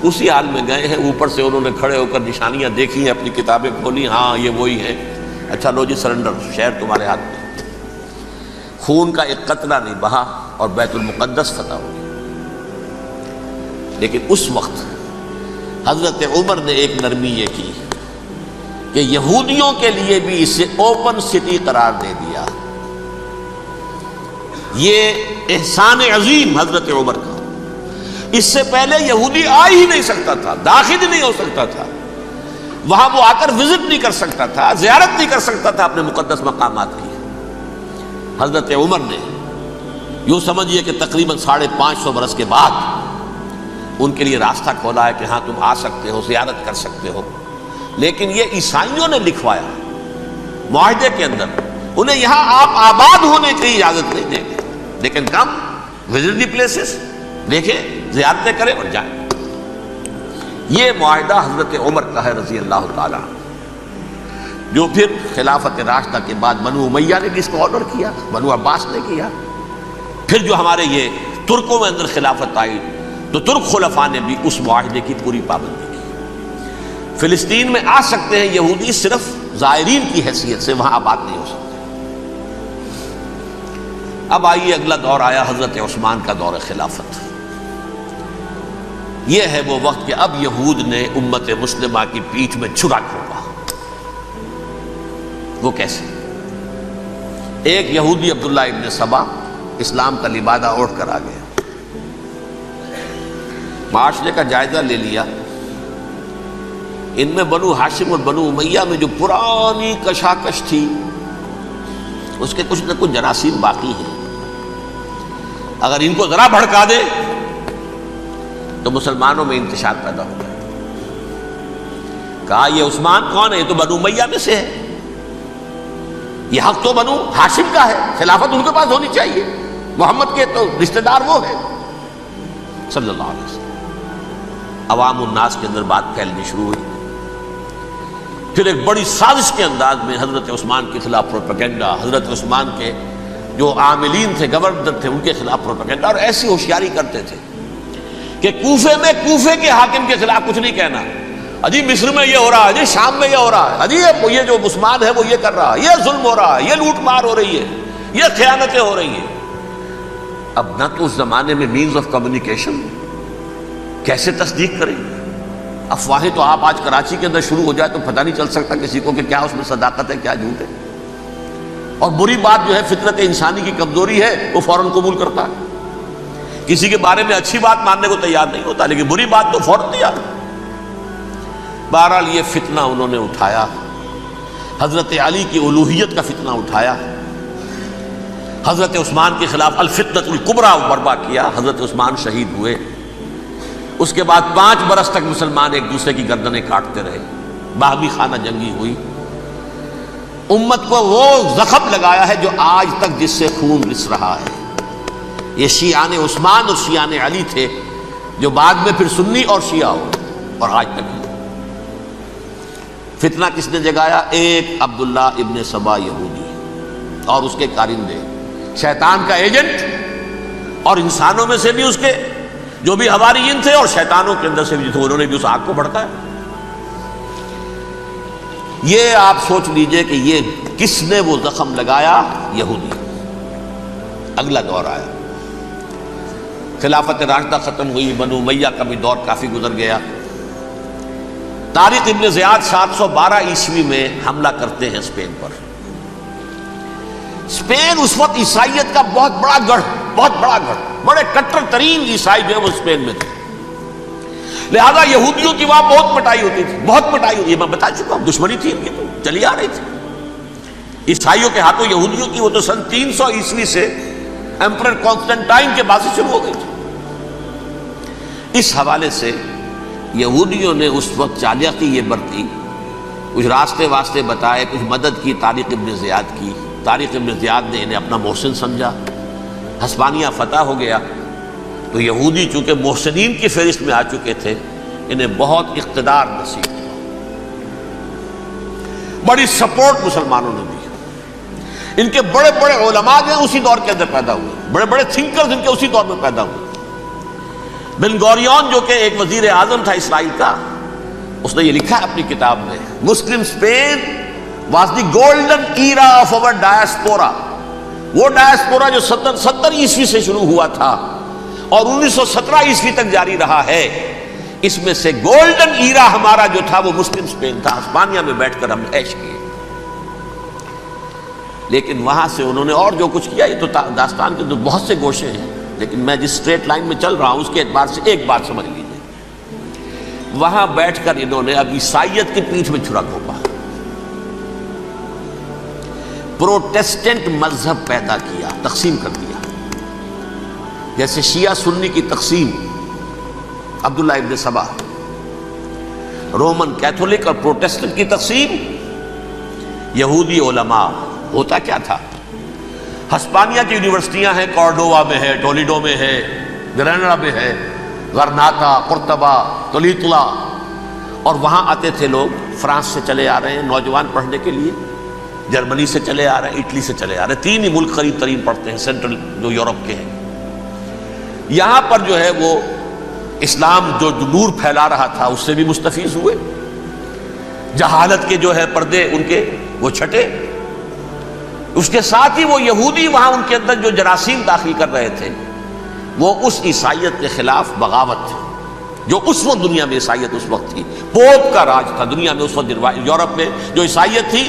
اسی حال میں گئے ہیں، اوپر سے انہوں نے کھڑے ہو کر نشانیاں دیکھی ہیں، اپنی کتابیں کھولی، ہاں یہ وہی ہے، اچھا لو جی سرنڈر، شہر تمہارے ہاتھ میں۔ خون کا ایک قطرہ نہیں بہا اور بیت المقدس فتح ہو گیا۔ لیکن اس وقت حضرت عمر نے ایک نرمی یہ کی کہ یہودیوں کے لیے بھی اسے اوپن سٹی قرار دے دیا۔ یہ احسان عظیم حضرت عمر کا، اس سے پہلے یہودی آ ہی نہیں سکتا تھا، داخل ہی نہیں ہو سکتا تھا، وہاں وہ آ کر وزٹ نہیں کر سکتا تھا، زیارت نہیں کر سکتا تھا اپنے مقدس مقامات کی۔ حضرت عمر نے یوں سمجھیے کہ تقریباً 550 برس کے بعد ان کے لیے راستہ کھولا ہے کہ ہاں تم آ سکتے ہو، زیارت کر سکتے ہو۔ لیکن یہ عیسائیوں نے لکھوایا معاہدے کے اندر، انہیں یہاں آپ آباد ہونے کی اجازت نہیں دیں گے، لیکن کم وزٹ دی پلیسز، دیکھیں زیارتیں کریں اور جائیں۔ یہ معاہدہ حضرت عمر کا ہے رضی اللہ تعالیٰ، جو پھر خلافت راشدہ کے بعد بنو امیہ نے بھی اس کو آنر کیا، بنو عباس نے کیا، پھر جو ہمارے یہ ترکوں میں اندر خلافت آئی تو ترک خلفاء نے بھی اس معاہدے کی پوری پابندی کی۔ فلسطین میں آ سکتے ہیں یہودی، صرف زائرین کی حیثیت سے، وہاں آباد نہیں ہو سکتے۔ اب آئیے اگلا دور آیا حضرت عثمان کا دور خلافت۔ یہ ہے وہ وقت کہ اب یہود نے امت مسلمہ کی پیٹھ میں چھرا کھولا۔ وہ کیسے؟ ایک یہودی عبداللہ ابن سبا اسلام کا لبادہ اوڑھ کر آ گیا، معاشرے کا جائزہ لے لیا، ان میں بنو ہاشم اور بنو امیہ میں جو پرانی کشاکش تھی اس کے کچھ نہ کچھ جراثیم باقی ہیں، اگر ان کو ذرا بھڑکا دے تو مسلمانوں میں انتشار پیدا ہو جائے۔ کہا یہ عثمان کون ہے؟ یہ تو بنو امیہ میں سے ہے، یہ حق تو بنو ہاشم کا ہے، خلافت ان کے پاس ہونی چاہیے، محمد کے تو رشتہ دار وہ ہے صلی اللہ علیہ وسلم۔ عوام الناس کے اندر بات پھیلنی شروع ہوئی، پھر ایک بڑی سازش کے انداز میں حضرت عثمان کے خلاف پروپیگنڈا، حضرت عثمان کے جو عاملین تھے، گورنر تھے، ان کے خلاف پروپیگنڈا، اور ایسی ہوشیاری کرتے تھے کہ کوفے میں کوفے کے حاکم کے خلاف کچھ نہیں کہنا، اجی مصر میں یہ ہو رہا ہے، اجی شام میں یہ ہو رہا ہے، اجی یہ جو عثمان ہے وہ یہ کر رہا ہے، یہ ظلم ہو رہا ہے، یہ لوٹ مار ہو رہی ہے، یہ خیانتیں ہو رہی ہیں۔ اب نہ تو اس زمانے میں مینز آف کمیونیکیشن، کیسے تصدیق کریں؟ افواہیں تو آپ آج کراچی کے اندر شروع ہو جائے تو پتہ نہیں چل سکتا کسی کو کہ کیا اس میں صداقت ہے کیا جھوٹ ہے. اور بری بات جو ہے فطرت انسانی کی کمزوری ہے وہ فوراً قبول کرتا ہے. کسی کے بارے میں اچھی بات ماننے کو تیار نہیں ہوتا لیکن بری بات تو فوراً تیار. بہرحال یہ فتنہ انہوں نے اٹھایا، حضرت علی کی الوہیت کا فتنہ اٹھایا، حضرت عثمان کے خلاف الفتنۃ الکبریٰ برپا کیا. حضرت عثمان شہید ہوئے. اس کے بعد 5 برس تک مسلمان ایک دوسرے کی گردنیں کاٹتے رہے، باہمی خانہ جنگی ہوئی. امت کو وہ زخم لگایا ہے جو آج تک جس سے خون رس رہا ہے. یہ شیعان عثمان اور شیعان علی تھے جو بعد میں پھر سنی اور شیعہ ہو اور آج تک ہی. فتنہ کس نے جگایا؟ ایک عبداللہ ابن سبا یہودی اور اس کے کارندے، شیطان کا ایجنٹ، اور انسانوں میں سے بھی اس کے جو بھی حواریین تھے اور شیطانوں کے اندر سے بھی تھے، انہوں نے بھی اس آگ کو بھڑکایا. یہ آپ سوچ لیجئے کہ یہ کس نے وہ زخم لگایا؟ یہودی. اگلا دور آیا، خلافت راشدہ ختم ہوئی، بنو امیہ کا بھی دور کافی گزر گیا. طارق ابن زیاد 712 عیسوی میں حملہ کرتے ہیں اسپین پر. اسپین اس وقت عیسائیت کا بہت بڑا گڑھ، بڑے کٹر ترین عیسائی جو ہے وہ اسپین میں تھے. لہذا یہودیوں کی وہاں بہت پٹائی ہوتی تھی، یہ میں بتا چکا ہوں. دشمنی تھی ان کی تو چلی آ رہی تھی عیسائیوں کے ہاتھوں یہودیوں کی. وہ تو سن 300 عیسوی سے ایمپرر کانسٹنٹائن کے بعد سے شروع ہو گئی تھی. اس حوالے سے یہودیوں نے اس وقت چالاکی یہ برتی، کچھ راستے واسطے بتائے، کچھ مدد کی طارق ابن زیاد کی. طارق ابن زیاد نے انہیں اپنا محسن سمجھا. ہسپانیہ فتح ہو گیا تو یہودی چونکہ محسنین کی فہرست میں آ چکے تھے، انہیں بہت اقتدار نصیب ہوا. بڑی سپورٹ مسلمانوں نے دی. ان کے بڑے بڑے علماء جو ہیں اسی دور کے اندر پیدا ہوئے، بڑے بڑے تھنکرز ان کے اسی دور میں پیدا ہوئے. بن گوریون جو کہ ایک وزیر اعظم تھا اسرائیل کا، اس نے یہ لکھا ہے اپنی کتاب میں، Muslim Spain was the golden era of our diaspora. وہ ڈائسپورا جو 70 عیسوی سے شروع ہوا تھا اور 1917 عیسوی تک جاری رہا ہے، اس میں سے گولڈن ایرا ہمارا جو تھا وہ مسلم اسپین تھا. ہسپانیہ میں بیٹھ کر ہم عیش کیے. لیکن وہاں سے انہوں نے اور جو کچھ کیا، یہ تو داستان کے تو بہت سے گوشے ہیں، لیکن میں جس اسٹریٹ لائن میں چل رہا ہوں اس کے اعتبار سے ایک بات سمجھ لیجیے. وہاں بیٹھ کر انہوں نے اب عیسائیت کی پیٹھ میں چھرا گھونپا، پروٹیسٹنٹ مذہب پیدا کیا، تقسیم کر دیا. جیسے شیعہ سنی کی تقسیم، عبداللہ ابن سبا. رومن کیتھولک اور پروٹیسٹنٹ کی تقسیم، یہودی علماء. ہوتا کیا تھا؟ ہسپانیہ کی یونیورسٹیاں ہیں، کارڈووا میں ہے، ٹولیڈو میں ہے، گریناڈا میں ہے، غرناطہ، قرطبہ، تولیتلا. اور وہاں آتے تھے لوگ، فرانس سے چلے آ رہے ہیں نوجوان پڑھنے کے لیے، جرمنی سے چلے آ رہے ہیں، اٹلی سے چلے آ رہے ہیں. 3 ہی ملک قریب ترین پڑھتے ہیں سینٹرل جو یورپ کے ہیں. یہاں پر جو ہے وہ اسلام جو نور پھیلا رہا تھا اس سے بھی مستفیض ہوئے. جہالت کے جو ہے پردے ان کے وہ چھٹے. اس کے ساتھ ہی وہ یہودی وہاں ان کے اندر جو جراثیم داخل کر رہے تھے وہ اس عیسائیت کے خلاف بغاوت تھی جو اس وقت دنیا میں عیسائیت اس وقت تھی. پوپ کا راج تھا دنیا میں اس وقت. یورپ میں جو عیسائیت تھی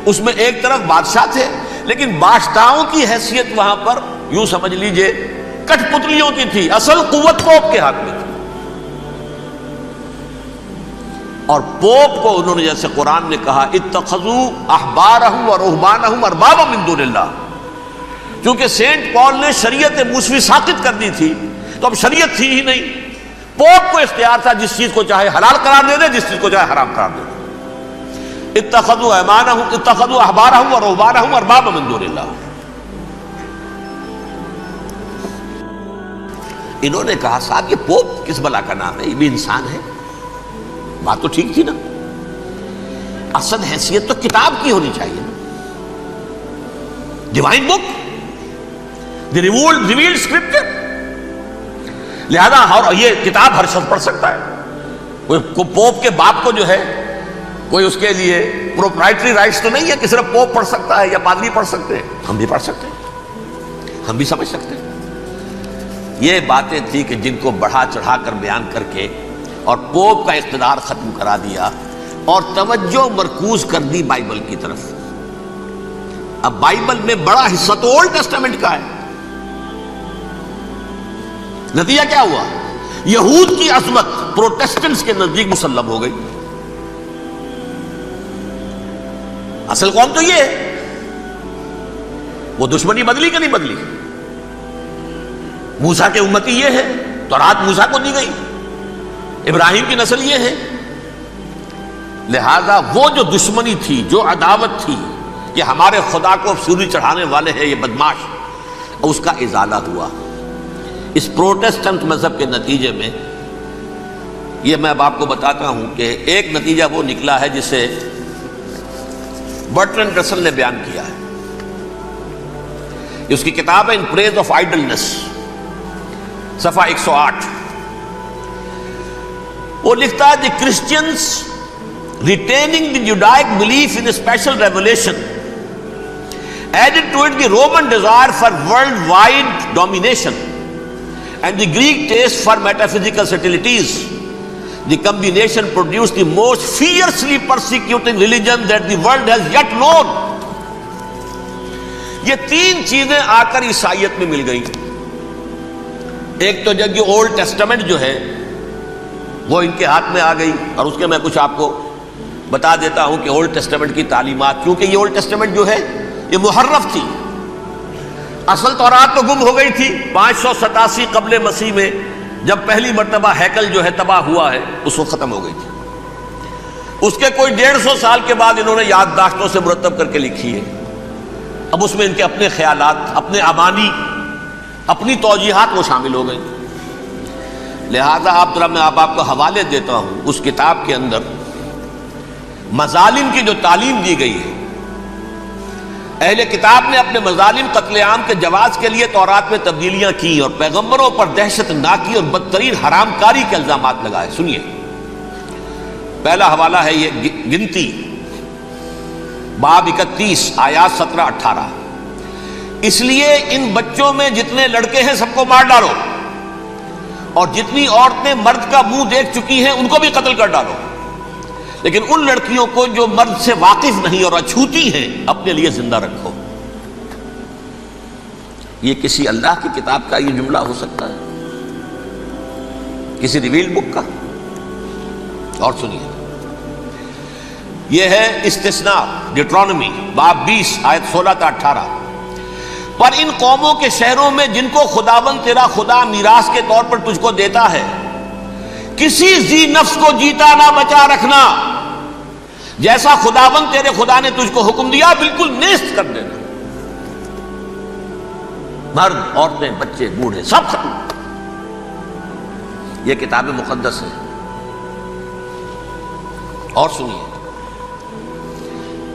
اس میں ایک طرف بادشاہ تھے، لیکن بادشاہوں کی حیثیت وہاں پر یوں سمجھ لیجئے کٹ پتلیوں کی تھی. اصل قوت پوپ کے ہاتھ میں تھی. اور پوپ کو انہوں نے جیسے قرآن نے کہا اتخذوا احبارهم ورهبانهم اربابا من دون اللہ، کیونکہ سینٹ پال نے شریعت موسوی ساقط کر دی تھی تو اب شریعت تھی ہی نہیں. پوپ کو اختیار تھا جس چیز کو چاہے حلال قرار دے دے، جس چیز کو چاہے حرام قرار دے دے. اتخذوا احبارهم ورهبانهم اربابا من دون اللہ. انہوں نے کہا صاحب یہ پوپ کس بلا کا نام ہے، یہ بھی انسان ہے. بات تو ٹھیک تھی نا، اصل حیثیت تو کتاب کی ہونی چاہیے نا، ڈیوائن بک، دی ریویلڈ اسکرپچر. لہذا یہ کتاب ہر شخص پڑھ سکتا ہے. کوئی پوپ کے باپ کو جو ہے کوئی اس کے لیے پروپرائٹری رائٹس تو نہیں ہے کہ صرف پوپ پڑھ سکتا ہے یا پادری پڑھ سکتے ہیں. ہم بھی پڑھ سکتے ہیں، ہم بھی سمجھ سکتے ہیں. یہ باتیں تھی کہ جن کو بڑھا چڑھا کر بیان کر کے اور پوپ کا اقتدار ختم کرا دیا اور توجہ مرکوز کر دی بائبل کی طرف۔ اب بائبل میں بڑا حصہ تو اولڈ ٹیسٹامنٹ کا ہے۔ نتیجہ کیا ہوا؟ یہود کی عظمت پروٹیسٹنٹس کے نزدیک مسلم ہو گئی۔ اصل قوم تو یہ ہے، وہ دشمنی بدلی کہ نہیں بدلی؟ موسیٰ کے امتی یہ ہے، تورات موسیٰ کو دی گئی، ابراہیم کی نسل یہ ہے۔ لہذا وہ جو دشمنی تھی، جو عداوت تھی کہ ہمارے خدا کو سوری چڑھانے والے ہیں یہ بدماش، اس کا ازالہ ہوا۔ اس پروٹیسٹنٹ مذہب کے نتیجے میں یہ میں اب آپ کو بتاتا ہوں کہ ایک نتیجہ وہ نکلا ہے جسے برٹرنڈ رسل نے بیان کیا ہے۔ اس کی کتاب ہے ان پریز آف آئیڈلنس، صفحہ 108۔ وہ لکھتا ہے دی Christians retaining the Judaic belief in a special revelation added to it the Roman desire for worldwide domination and the Greek taste for metaphysical subtleties. The combination produced the most fiercely persecuting religion that the world has yet known. یہ تین چیزیں آ کر عیسائیت میں مل گئی۔ ایک تو جب یہ اولڈ ٹیسٹمنٹ جو ہے وہ ان کے ہاتھ میں آ گئی، اور اس کے میں کچھ آپ کو بتا دیتا ہوں کہ اولڈ ٹیسٹمنٹ کی تعلیمات، کیونکہ یہ اولڈ ٹیسٹمنٹ جو ہے یہ محرف تھی۔ اصل تورات تو گم ہو گئی تھی 587 قبل مسیح میں، جب پہلی مرتبہ ہیکل جو ہے تباہ ہوا ہے، اس وقت ختم ہو گئی تھی۔ اس کے کوئی 150 سال کے بعد انہوں نے یادداشتوں سے مرتب کر کے لکھی ہے۔ اب اس میں ان کے اپنے خیالات، اپنے امانی، اپنی توجیحات وہ شامل ہو گئی۔ لہذا آپ ذرا میں آپ کو حوالے دیتا ہوں اس کتاب کے اندر مظالم کی جو تعلیم دی گئی ہے۔ اہل کتاب نے اپنے مظالم قتل عام کے جواز کے لیے تورات میں تبدیلیاں کی اور پیغمبروں پر دہشت ناکی اور بدترین حرام کاری کے الزامات لگائے۔ سنیے، پہلا حوالہ ہے یہ گنتی باب 31 آیات 17-18۔ اس لیے ان بچوں میں جتنے لڑکے ہیں سب کو مار ڈالو، اور جتنی عورتیں مرد کا منہ دیکھ چکی ہیں ان کو بھی قتل کر ڈالو، لیکن ان لڑکیوں کو جو مرد سے واقف نہیں اور اچھوتی ہیں اپنے لیے زندہ رکھو۔ یہ کسی اللہ کی کتاب کا یہ جملہ ہو سکتا ہے؟ کسی ریویل بک کا؟ اور سنیے، یہ ہے استثناء ڈیٹرانومی باب 20 آیت 16-18۔ پر ان قوموں کے شہروں میں جن کو خداوند تیرا خدا میراث کے طور پر تجھ کو دیتا ہے، کسی ذی نفس کو جیتا نہ بچا رکھنا، جیسا خداوند تیرے خدا نے تجھ کو حکم دیا بالکل نیست کر دینا۔ مرد، عورتیں، بچے، بوڑھے سب ختم۔ یہ کتاب مقدس ہے۔ اور سنیے،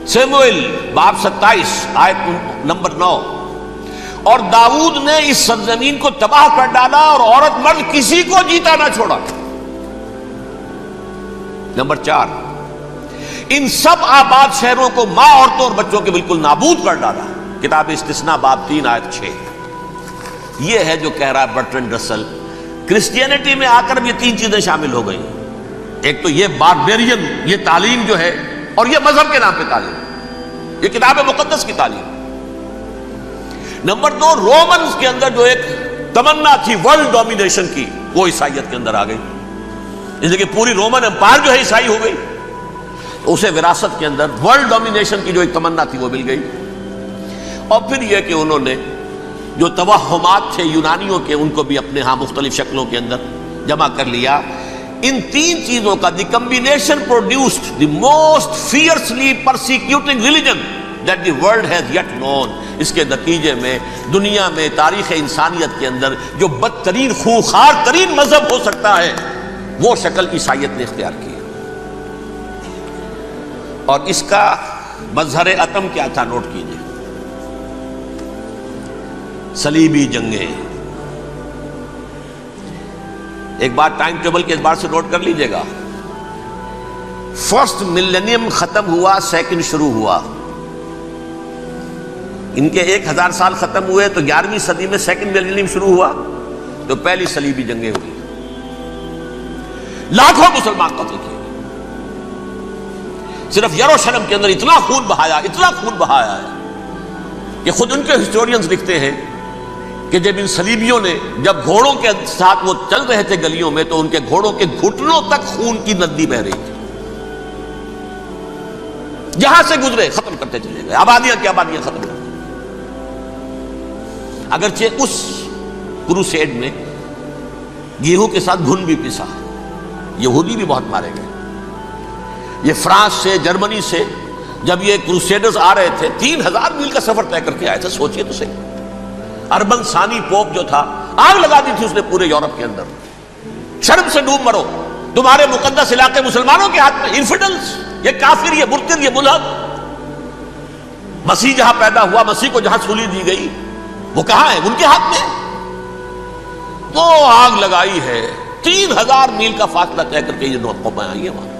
سیموئیل باب 27 آیت نمبر 9۔ اور داؤد نے اس سرزمین کو تباہ کر ڈالا اور عورت مرد کسی کو جیتا نہ چھوڑا۔ نمبر 4، ان سب آباد شہروں کو ماں، عورتوں اور بچوں کے بالکل نابود کر ڈالا۔ کتاب استثناء باب 3 آیت 6۔ یہ ہے جو کہہ رہا ہے برٹرنڈ رسل، کرسچینٹی میں آ کر بھی یہ تین چیزیں شامل ہو گئی۔ ایک تو یہ باربیرین، یہ تعلیم جو ہے، اور یہ مذہب کے نام پہ تعلیم، یہ کتاب مقدس کی تعلیم۔ نمبر 2، رومنز کے اندر جو ایک تمنا تھی ورلڈ ڈومینیشن کی، وہ عیسائیت کے اندر آ گئی، اس لیے کہ پوری رومن امپائر جو ہے عیسائی ہو گئی، اسے وراثت کے اندر ورلڈ ڈومینیشن کی جو ایک تمنا تھی وہ مل گئی۔ اور پھر یہ کہ انہوں نے جو توہمات تھے یونانیوں کے، ان کو بھی اپنے ہاں مختلف شکلوں کے اندر جمع کر لیا۔ ان تین چیزوں کا the combination produced the most fiercely persecuting religion that the world has yet known. اس کے نتیجے میں دنیا میں تاریخ انسانیت کے اندر جو بدترین خوخار ترین مذہب ہو سکتا ہے وہ شکل عیسائیت نے اختیار کی۔ اور اس کا مظہر عتم کیا تھا؟ نوٹ کیجیے، صلیبی جنگیں۔ ایک بات ٹائم ٹیبل کے اعتبار سے نوٹ کر لیجئے گا، فرسٹ ملینیم ختم ہوا، سیکنڈ شروع ہوا۔ ان کے 1000 سال ختم ہوئے تو 11ویں صدی میں سیکنڈ ملینیم شروع ہوا، تو پہلی صلیبی جنگیں ہوئی۔ لاکھوں مسلمان قتل کیے، صرف یروشلم کے اندر اتنا خون بہایا ہے کہ خود ان کے ہسٹورینز لکھتے ہیں کہ جب ان صلیبیوں نے جب گھوڑوں کے ساتھ وہ چل رہے تھے گلیوں میں تو ان کے گھوڑوں کے گھٹنوں تک خون کی ندی بہ رہی تھی، جہاں سے گزرے ختم کرتے چلے گئے، آبادیاں کی آبادیاں ختم کر دی۔ اگرچہ اس کروسیڈ میں گیہوں کے ساتھ گھن بھی پسا، یہودی بھی بہت مارے گئے۔ یہ فرانس سے، جرمنی سے جب یہ کروسیڈرز آ رہے تھے 3000 میل کا سفر طے کر کے آئے تھے، سوچئے تو صحیح۔ اربن ثانی پوپ جو تھا، آگ لگا دی تھی اس نے پورے یورپ کے اندر، شرم سے ڈوب مرو، تمہارے مقدس علاقے مسلمانوں کے ہاتھ میں، انفیڈلز، یہ کافر، یہ مرتد، یہ ملحد۔ مسیح جہاں پیدا ہوا، مسیح کو جہاں سولی دی گئی، وہ کہاں ہے؟ ان کے ہاتھ میں۔ تو آگ لگائی ہے، 3000 میل کا فاصلہ طے کر کے یہ دو قومیں آئی ہیں وہاں،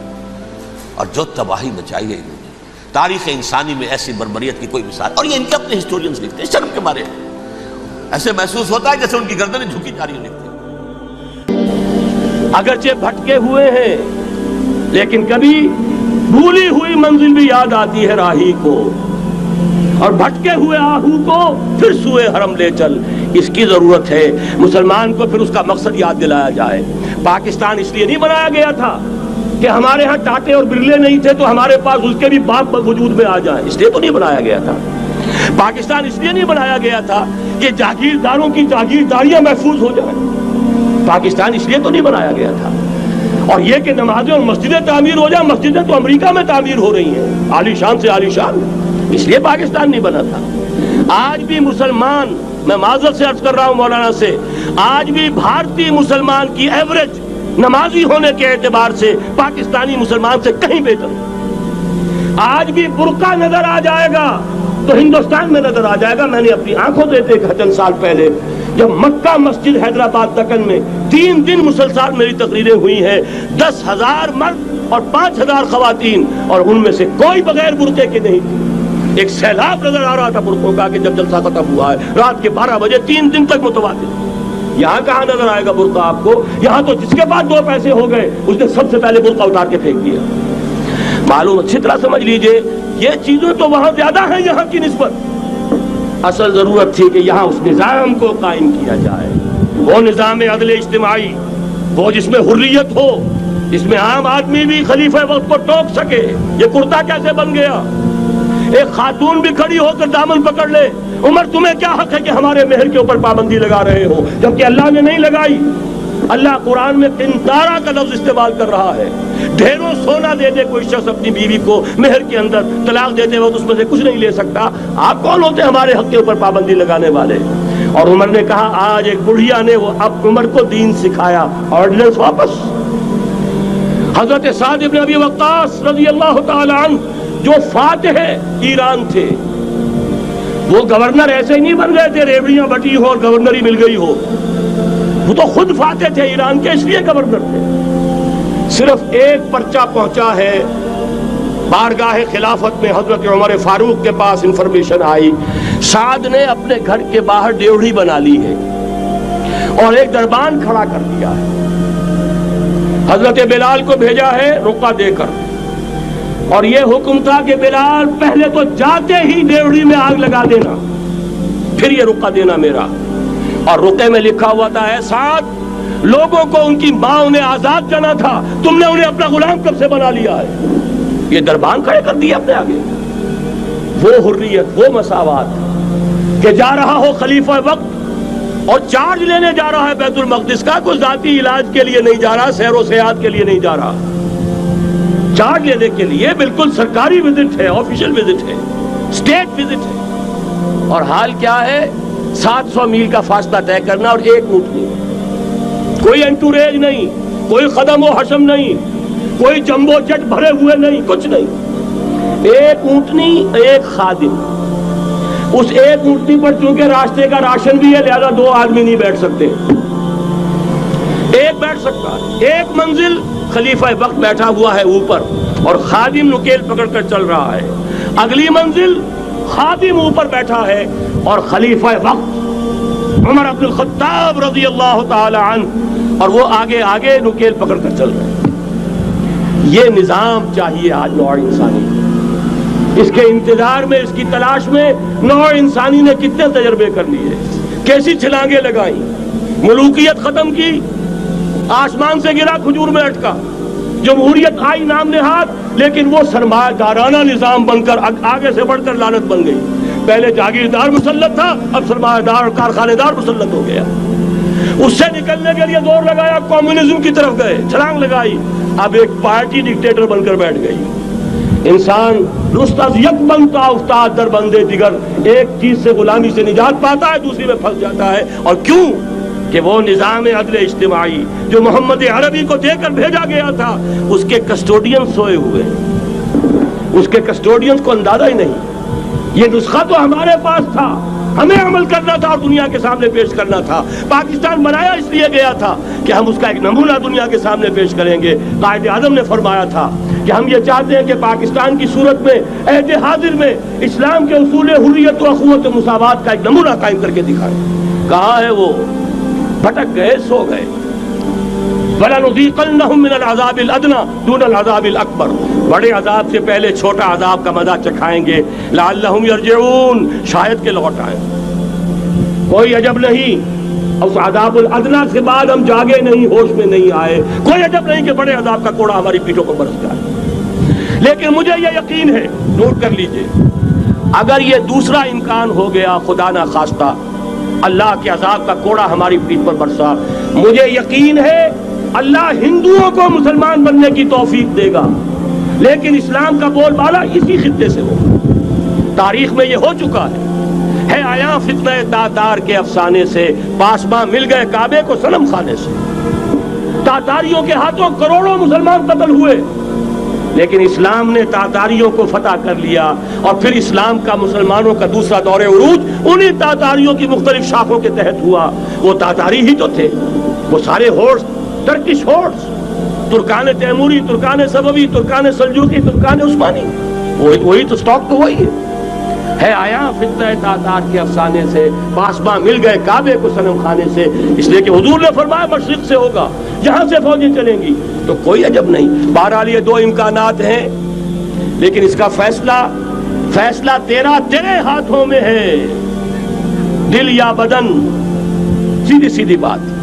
اور جو تباہی مچائی ہے انہوں نے، تاریخ انسانی میں ایسی بربریت کی کوئی مثال۔ اور یہ ان کے اپنے ہسٹورینز لکھتے ہیں شرم کے بارے میں، ایسے محسوس ہوتا ہے جیسے ان کی گردنیں جھکی جا رہی ہیں لکھتے ہیں۔ اگرچہ بھٹکے ہوئے ہیں لیکن کبھی بھولی ہوئی منزل بھی یاد آتی ہے راہی کو، اور بھٹکے ہوئے آہو کو پھر سوئے حرم لے چل۔ اس کی ضرورت ہے مسلمان کو پھر اس کا مقصد یاد دلایا جائے۔ پاکستان اس لیے نہیں بنایا گیا تھا کہ ہمارے ہاں ٹاٹے اور برلے نہیں تھے تو ہمارے پاس اس کے بھی باپ وجود میں آ جائیں، اس لیے تو نہیں بنایا گیا تھا۔ پاکستان اس لیے نہیں بنایا گیا تھا کہ جاگیرداروں کی جاگیرداریاں محفوظ ہو جائیں، پاکستان اس لیے تو نہیں بنایا گیا تھا۔ اور یہ کہ نمازیں اور مسجدیں تعمیر ہو جائیں، مسجدیں تو امریکہ میں تعمیر ہو رہی ہیں، عالی شان سے عالی شان، اس لیے پاکستان نہیں بنا تھا۔ آج بھی مسلمان، میں معذرت سے عرض کر رہا ہوں مولانا سے، آج بھی بھارتی مسلمان کی ایوریج نمازی ہونے کے اعتبار سے پاکستانی مسلمان سے کہیں بہتر۔ آج بھی برقع نظر آ جائے گا تو ہندوستان میں نظر آ جائے گا۔ میں نے اپنی آنکھوں سے دیکھا چند سال پہلے، جب مکہ مسجد حیدرآباد دکن میں 3 دن مسلسل میری تقریریں ہوئی ہیں، 10,000 مرد اور 5,000 خواتین، اور ان میں سے کوئی بغیر برقعے کے نہیں تھی۔ ایک سیلاب نظر آ رہا تھا برقعوں کا کہ جب جلسہ ختم ہوا ہے رات کے 12 بجے 3 دن تک متواتر۔ یہاں کہاں نظر آئے گا برقع آپ کو؟ یہاں تو جس کے پاس 2 پیسے ہو گئے اس نے سب سے پہلے برقع اتار کے پھینک دیا۔ معلوم اچھی طرح سمجھ لیجئے، یہ چیزیں تو وہاں زیادہ ہیں یہاں کی نسبت۔ اصل ضرورت تھی کہ یہاں اس نظام کو قائم کیا جائے، وہ نظام عدل اجتماعی، وہ جس میں حریت ہو، جس میں عام آدمی بھی خلیفہ وقت کو ٹوک سکے۔ یہ کرتا کیسے بن گیا؟ ایک خاتون بھی کھڑی ہو کر دامن پکڑ لے، عمر تمہیں کیا حق ہے کہ ہمارے مہر کے اوپر پابندی لگا رہے ہو، جبکہ اللہ نے نہیں لگائی۔ اللہ قرآن میں قنطارہ کا لفظ استعمال کر رہا ہے۔ ڈھیروں سونا دے دے کوئی شخص اپنی بیوی کو مہر کے اندر، طلاق دیتے وقت اس میں سے کچھ نہیں لے سکتا، آپ کون ہوتے ہمارے حق کے اوپر پابندی لگانے والے؟ اور عمر نے کہا، آج ایک بڑھیا نے وہ اب عمر کو دین سکھایا، آرڈیننس واپس۔ حضرت سعد ابن ابی وقاص رضی اللہ تعالی عنہ جو فاتح ایران تھے، وہ گورنر ایسے ہی نہیں بن گئے تھے ریوڑیاں بٹی ہو اور گورنر ہی مل گئی ہو، وہ تو خود فاتح تھے ایران کے، اس لیے گورنر تھے۔ صرف ایک پرچہ پہنچا ہے بارگاہ خلافت میں، حضرت عمر فاروق کے پاس انفارمیشن آئی، سعد نے اپنے گھر کے باہر ڈیوڑھی بنا لی ہے اور ایک دربان کھڑا کر دیا ہے، حضرت بلال کو بھیجا ہے رقعہ دے کر، اور یہ حکم تھا کہ بلال پہلے تو جاتے ہی ڈیوڑھی میں آگ لگا دینا، پھر یہ رقعہ دینا میرا۔ اور رقعے میں لکھا ہوا تھا، اے سعد، لوگوں کو ان کی ماں نے آزاد جانا تھا، تم نے انہیں اپنا غلام کب سے بنا لیا ہے؟ یہ دربان کھڑے کر دیا اپنے آگے۔ وہ حریت، وہ مساوات کہ جا رہا ہو خلیفہ وقت اور چارج لینے جا رہا ہے بیت المقدس کا، کوئی ذاتی علاج کے لیے نہیں جا رہا، سیر و سیاحت کے لیے نہیں جا رہا، چارج لینے کے لیے بالکل سرکاری وزٹ ہے، آفیشل وزٹ ہے، اسٹیٹ وزٹ ہے۔ اور حال کیا ہے؟ 700 میل کا فاصلہ طے کرنا اور ایک اونٹ نہیں، کوئی انٹوریج نہیں، کوئی قدم و حشم نہیں، کوئی جمبو جٹ بھرے ہوئے نہیں، کچھ نہیں، ایک اونٹنی، ایک خادم۔ اس ایک اونٹنی پر چونکہ راستے کا راشن بھی ہے لہذا 2 آدمی نہیں بیٹھ سکتے، ایک بیٹھ سکتا ہے۔ ایک منزل خلیفہ وقت بیٹھا ہوا ہے اوپر اور خادم نکیل پکڑ کر چل رہا ہے، اگلی منزل خادم اوپر بیٹھا ہے اور خلیفہ وقت عمر بن الخطاب رضی اللہ تعالی عنہ اور وہ آگے آگے نکیل پکڑ کر چل رہے ہیں۔ یہ نظام چاہیے آج نوع انسانی کو. اس کے انتظار میں، اس کی تلاش میں نوع انسانی نے کتنے تجربے کر لیے، کیسی چھلانگیں لگائیں، ملوکیت ختم کی، آسمان سے گرا کھجور میں اٹکا، جمہوریت آئی نام نہاد، لیکن وہ سرمایہ دارانہ نظام بن کر آگے سے بڑھ کر لعنت بن گئی. پہلے جاگیردار مسلط تھا، اب سرمایہ دار اور کارخانے دار مسلط ہو گیا. اس سے نکلنے کے لیے دور لگایا، کمیونزم کی طرف گئے، چھلانگ لگائی، اب ایک پارٹی ڈکٹیٹر بن کر بیٹھ گئی. انسان رست از یک بنتا افتاد در بندے دیگر، ایک چیز سے غلامی سے نجات پاتا ہے، دوسری میں پھنس جاتا ہے. اور کیوں؟ کہ وہ نظام عدل اجتماعی جو محمد عربی کو دے کر بھیجا گیا تھا، اس کے کسٹوڈین سوئے ہوئے، اس کے کسٹوڈین کو اندازہ ہی نہیں. یہ نسخہ تو ہمارے پاس تھا، ہمیں عمل کرنا تھا اور دنیا کے سامنے پیش کرنا تھا. پاکستان بنایا اس لیے گیا تھا کہ ہم اس کا ایک نمونہ دنیا کے سامنے پیش کریں گے. قائد اعظم نے فرمایا تھا کہ ہم یہ چاہتے ہیں کہ پاکستان کی صورت میں، عہد حاضر میں، اسلام کے اصول حریت و اخوت و مساوات کا ایک نمونہ قائم کر کے دکھائیں. کہاں ہے وہ؟ بھٹک گئے، سو گئے. وَلَنُذِيقَنَّهُم مِّنَ الْعَذَابِ الْأَدْنَىٰ دُونَ الْعَذَابِ الْأَكْبَرِ، بڑے عذاب سے پہلے چھوٹا عذاب کا مزہ چکھائیں گے. لَعَلَّهُمْ يَرْجِعُونَ، شاید کہ لوٹ آئیں. کوئی عجب نہیں اس عذاب الادنیٰ کے بعد ہم جاگے نہیں، ہوش میں نہیں آئے. کوئی عجب نہیں کہ بڑے عذاب کا کوڑا ہماری پیٹھوں پر برس جائے. لیکن مجھے یہ یقین ہے، نوٹ کر لیجئے، اگر یہ دوسرا امکان ہو گیا، خدا نہ خواستہ اللہ کے عذاب کا کوڑا ہماری پیٹھ پر برسا، مجھے یقین ہے اللہ ہندوؤں کو مسلمان بننے کی توفیق دے گا. لیکن اسلام کا بول بالا اسی خطے سے ہوگا. تاریخ میں یہ ہو چکا ہے آیا فتنہ تاتار کے افسانے سے، پاسباں مل گئے کعبے کو صنم خانے سے. تاتاریوں کے ہاتھوں کروڑوں مسلمان قتل ہوئے، لیکن اسلام نے تاتاریوں کو فتح کر لیا. اور پھر اسلام کا مسلمانوں کا دوسرا دور عروج انہی تاتاریوں کی مختلف شاخوں کے تحت ہوا. وہ تاتاری ہی تو تھے، وہ سارے ہورس، ٹرکش ہورس، ترکان تیموری، ترکان سبوی، ترکان سلجوقی، ترکان عثمانی، وہی تو سٹاک تو وہی ہے آیا فتنہ تاتار کے افسانے سے، پاسباں مل گئے کعبے کو صنم خانے سے. اس لیے کہ حضور نے فرمایا مشرق سے ہوگا، جہاں سے فوجیں چلیں گی. تو کوئی عجب نہیں. بہرحال یہ دو امکانات ہیں، لیکن اس کا فیصلہ تیرے ہاتھوں میں ہے، دل یا بدن. سیدھی سیدھی بات.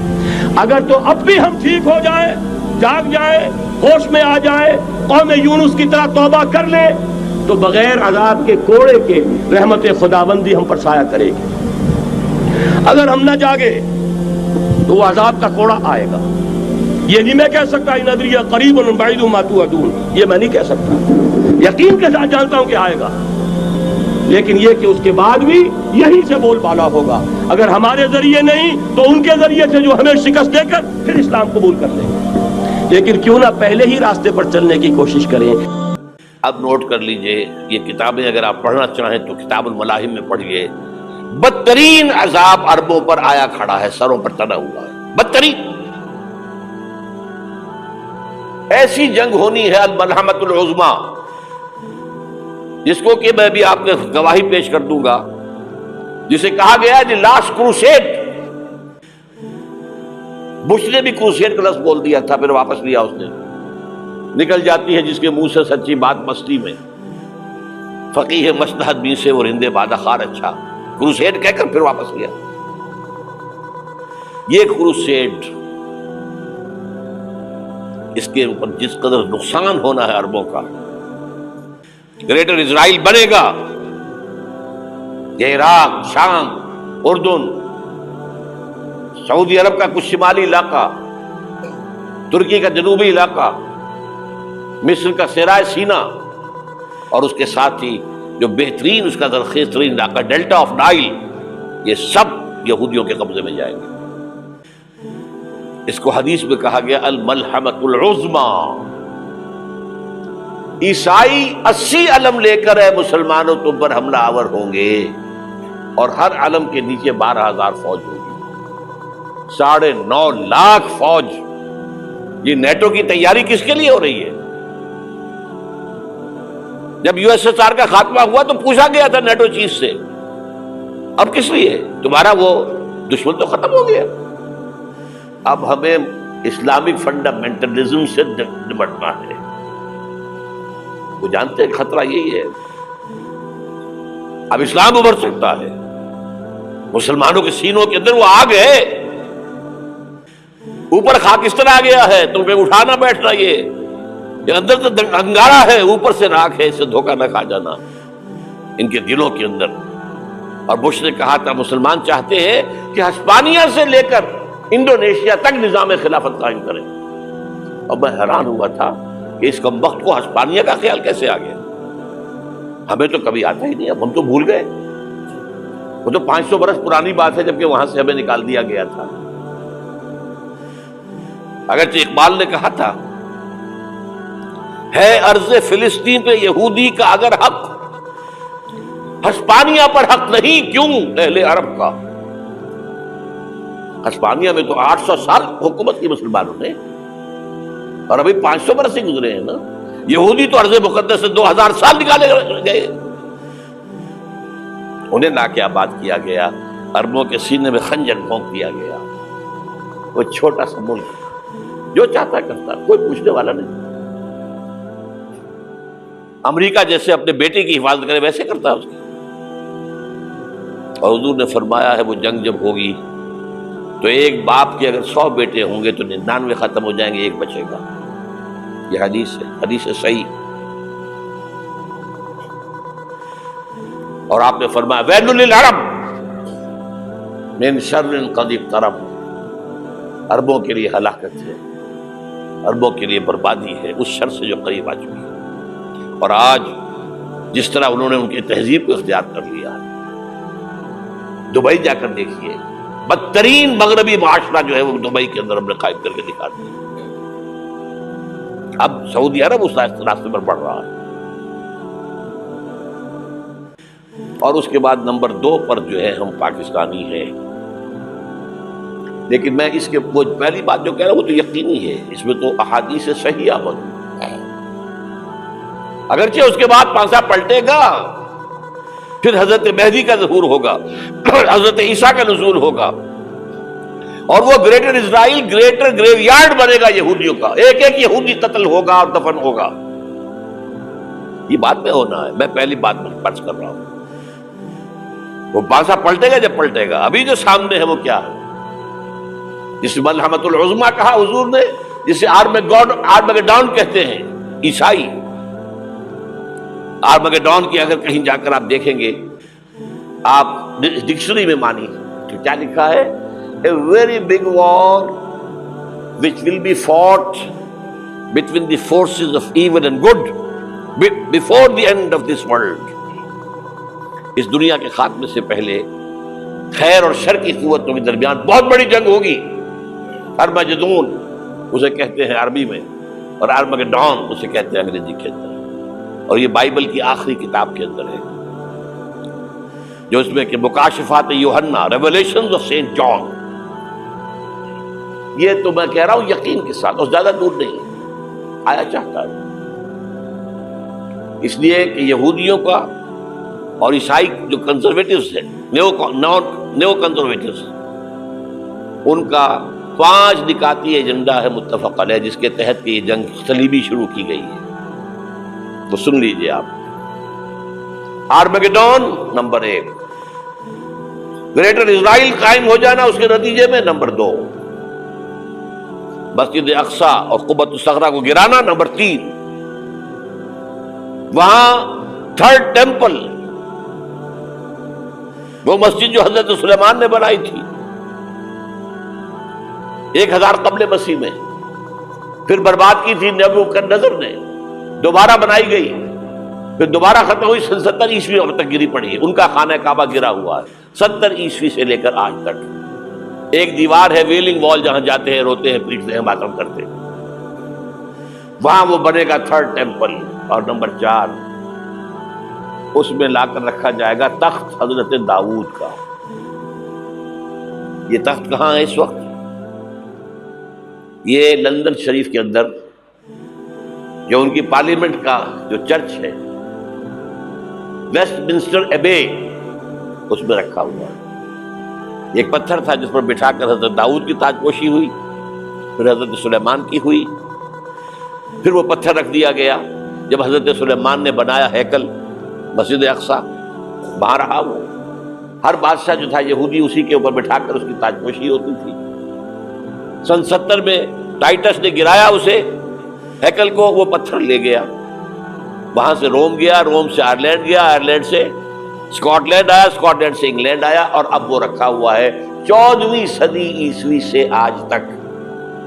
اگر تو اب بھی ہم ٹھیک ہو جائیں، جاگ جائیں، ہوش میں آ جائیں، قوم یونس کی طرح توبہ کر لیں، تو بغیر عذاب کے کوڑے کے رحمت خداوندی ہم پر سایہ کرے گی. اگر ہم نہ جاگے تو وہ عذاب کا کوڑا آئے گا. یہ نہیں میں کہہ سکتا ان ادری قریب بعید ما توعدون، یہ میں نہیں کہہ سکتا، یقین کے ساتھ جانتا ہوں کہ آئے گا. لیکن یہ کہ اس کے بعد بھی یہی سے بول بالا ہوگا. اگر ہمارے ذریعے نہیں تو ان کے ذریعے سے جو ہمیں شکست دے کر پھر اسلام قبول کر لیں گے. لیکن کیوں نہ پہلے ہی راستے پر چلنے کی کوشش کریں. اب نوٹ کر لیجئے، یہ کتابیں اگر آپ پڑھنا چاہیں تو کتاب الملاحم میں پڑھیے. بدترین عذاب عربوں پر آیا کھڑا ہے، سروں پر تنا ہوا ہے. بدترین ایسی جنگ ہونی ہے الملحمۃ العظمیٰ، جس کو کہ میں بھی آپ نے گواہی پیش کر دوں گا، جسے کہا گیا ہے لاسٹ کروسیڈ. بش نے بھی کروسیڈ کا لفظ بول دیا تھا، پھر واپس لیا اس نے. نکل جاتی ہے جس کے منہ سے سچی بات مستی میں. فقیہ مصلحت بھی سے اور ہندے بادہ خار اچھا، کروسیڈ کہہ کر پھر واپس لیا. یہ کروسیڈ، اس کے اوپر جس قدر نقصان ہونا ہے عربوں کا. گریٹر اسرائیل بنے گا، یہ عراق، شام، اردن، سعودی عرب کا کچھ شمالی علاقہ، ترکی کا جنوبی علاقہ، مصر کا صحرائے سینا، اور اس کے ساتھ ہی جو بہترین اس کا زرخیز ترین علاقہ ڈیلٹا آف نائل، یہ سب یہودیوں کے قبضے میں جائیں گے. اس کو حدیث میں کہا گیا الملحمۃ العظمیٰ. عیسائی 80 علم لے کر اے مسلمانوں تم پر حملہ آور ہوں گے، اور ہر علم کے نیچے 12,000 فوج ہوگی. 9.5 لاکھ فوج. یہ نیٹو کی تیاری کس کے لیے ہو رہی ہے؟ جب USSR کا خاتمہ ہوا تو پوچھا گیا تھا نیٹو چیف سے، اب کس لیے؟ تمہارا وہ دشمن تو ختم ہو گیا، اب ہمیں اسلامک فنڈامنٹلزم سے نمٹنا ہے. وہ جانتے ہیں خطرہ یہی ہے. اب اسلام ابھر سکتا ہے، مسلمانوں کے سینوں کے اندر وہ آگ ہے، اوپر خاکستر آ گیا ہے، تم پہ اٹھانا بیٹھنا، یہ اندر تو انگارا ہے، اوپر سے راکھ ہے، اس سے دھوکہ نہ کھا جانا ان کے دلوں کے اندر. اور بش نے کہا تھا مسلمان چاہتے ہیں کہ ہسپانیہ سے لے کر انڈونیشیا تک نظام خلافت قائم کریں. اور میں حیران ہوا تھا کہ اس کم وقت کو ہسپانیہ کا خیال کیسے آ گیا. ہمیں تو کبھی آتا ہی نہیں، اب ہم تو بھول گئے. وہ تو 500 برس پرانی بات ہے جبکہ وہاں سے ہمیں نکال دیا گیا تھا. اگرچہ اقبال نے کہا تھا ہے ارض فلسطین پہ یہودی کا اگر حق، ہسپانیہ پر حق نہیں کیوں اہل عرب کا. ہسپانیہ میں تو 800 سال حکومت کی مسلمانوں نے، اور ابھی 500 برس ہی گزرے ہیں نا. یہودی تو ارض مقدس سے 2000 سال نکالے گئے. انہیں لا کے آباد کیا گیا، عربوں کے سینے میں خنجر بھونک دیا گیا. وہ چھوٹا سا ملک جو چاہتا کرتا، کوئی پوچھنے والا نہیں. امریکہ جیسے اپنے بیٹے کی حفاظت کرے ویسے کرتا ہے اس کی. اور حضور نے فرمایا ہے وہ جنگ جب ہوگی تو ایک باپ کے اگر 100 بیٹے ہوں گے تو 99 ختم ہو جائیں گے، ایک بچے گا. یہ حدیث ہے، حدیث صحیح. اور آپ نے فرمایا ویل للعرب من شر قد اقترب. عربوں کے لیے ہلاکت ہے، عربوں کے لیے بربادی ہے اس شر سے جو قریب آ چکی ہے. اور آج جس طرح انہوں نے ان کی تہذیب کو اختیار کر لیا ہے، دبئی جا کر دیکھیے، بدترین مغربی معاشرہ جو ہے وہ دبئی کے اندر ہم نے قائم کر کے دکھا دیا. اب سعودی عرب اس راستے پر بڑھ رہا ہے. اور اس کے بعد نمبر 2 پر جو ہے ہم پاکستانی ہیں. لیکن میں اس کے وہ پہلی بات جو کہہ رہا ہوں وہ تو یقینی ہے، اس میں تو احادیث صحیحہ موجود. اگرچہ اس کے بعد پانسا پلٹے گا، پھر حضرت مہدی کا ظہور ہوگا، حضرت عیسیٰ کا نزول ہوگا، اور وہ گریٹر اسرائیل گریٹر گریو یارڈ بنے گا یہودیوں کا. ایک ایک یہودی قتل ہوگا اور دفن ہوگا. یہ بات میں ہونا ہے، میں پہلی بات میں فرض کر رہا ہوں. وہ پانسا پلٹے گا جب پلٹے گا. ابھی جو سامنے ہے وہ کیا ہے؟ جس ملحمۃ العظمیٰ کہا حضور نے، جسے آرمگیڈون کہتے ہیں عیسائی. آرمگیڈون کی اگر کہیں جا کر آپ دیکھیں گے، آپ ڈکشنری میں مانی تو کیا لکھا ہے؟ A very big war which will be fought between the forces of evil and good before the end of this world. اس دنیا کے خاتمے سے پہلے خیر اور شر کی قوتوں کے درمیان بہت بڑی جنگ ہوگی. ارمجدون اسے کہتے ہیں عربی میں، اور آرمگیڈون اسے کہتے ہیں انگریزی کے اندر. اور یہ بائبل کی آخری کتاب کے اندر ہے، جو اس میں کہ مکاشفات یوحنا، ریویلیشنز آف سینٹ جان. یہ تو میں کہہ رہا ہوں یقین کے ساتھ، اور زیادہ دور نہیں آیا چاہتا ہے. اس لیے کہ یہودیوں کا اور عیسائی جو کنزرویٹوز ہیں، نیو کنزرویٹوز، ان کا 5 نکاتی ایجنڈا ہے متفق علیہ، جس کے تحت یہ جنگ صلیبی شروع کی گئی ہے. تو سن لیجئے آپ. آرمگیڈون نمبر 1، گریٹر اسرائیل قائم ہو جانا اس کے نتیجے میں نمبر 2، مسجد اقصی اور قبۃ الصغریٰ کو گرانا نمبر 3، وہاں 3rd ٹیمپل، وہ مسجد جو حضرت سلیمان نے بنائی تھی 1000 قبل مسیح میں، پھر برباد کی تھی نبوکدنضر نے، دوبارہ بنائی گئی، پھر دوبارہ ختم ہوئی 70 عیسوی تک گری پڑی ہے. ان کا خانہ کعبہ گرا ہوا ہے 70 عیسوی سے لے کر آج تک. ایک دیوار ہے ویلنگ وال، جہاں جاتے ہیں، روتے ہیں، پیٹتے ہیں، ماتم کرتے ہیں. وہاں وہ بنے گا 3rd ٹیمپل. اور نمبر 4، اس میں لا کر رکھا جائے گا تخت حضرت داؤد کا. یہ تخت کہاں ہے اس وقت؟ یہ لندن شریف کے اندر جو ان کی پارلیمنٹ کا جو چرچ ہے، ویسٹ منسٹر ایبے، اس میں رکھا ہوا ہے. ایک پتھر تھا جس پر بٹھا کر حضرت داؤد کی تاج پوشی ہوئی، پھر حضرت سلیمان کی ہوئی، پھر وہ پتھر رکھ دیا گیا. جب حضرت سلیمان نے بنایا ہیکل مسجد اقصی، وہاں رہا وہ. ہر بادشاہ جو تھا یہودی اسی کے اوپر بٹھا کر اس کی تاجپوشی ہوتی تھی. سن 70 میں ٹائٹس نے گرایا اسے ہیکل کو، وہ پتھر لے گیا، وہاں سے روم گیا، روم سے آئرلینڈ گیا، آئرلینڈ سے اسکاٹ لینڈ آیا، اسکاٹ لینڈ سے انگلینڈ آیا، اور اب وہ رکھا ہوا ہے 14ویں صدی عیسوی سے آج تک.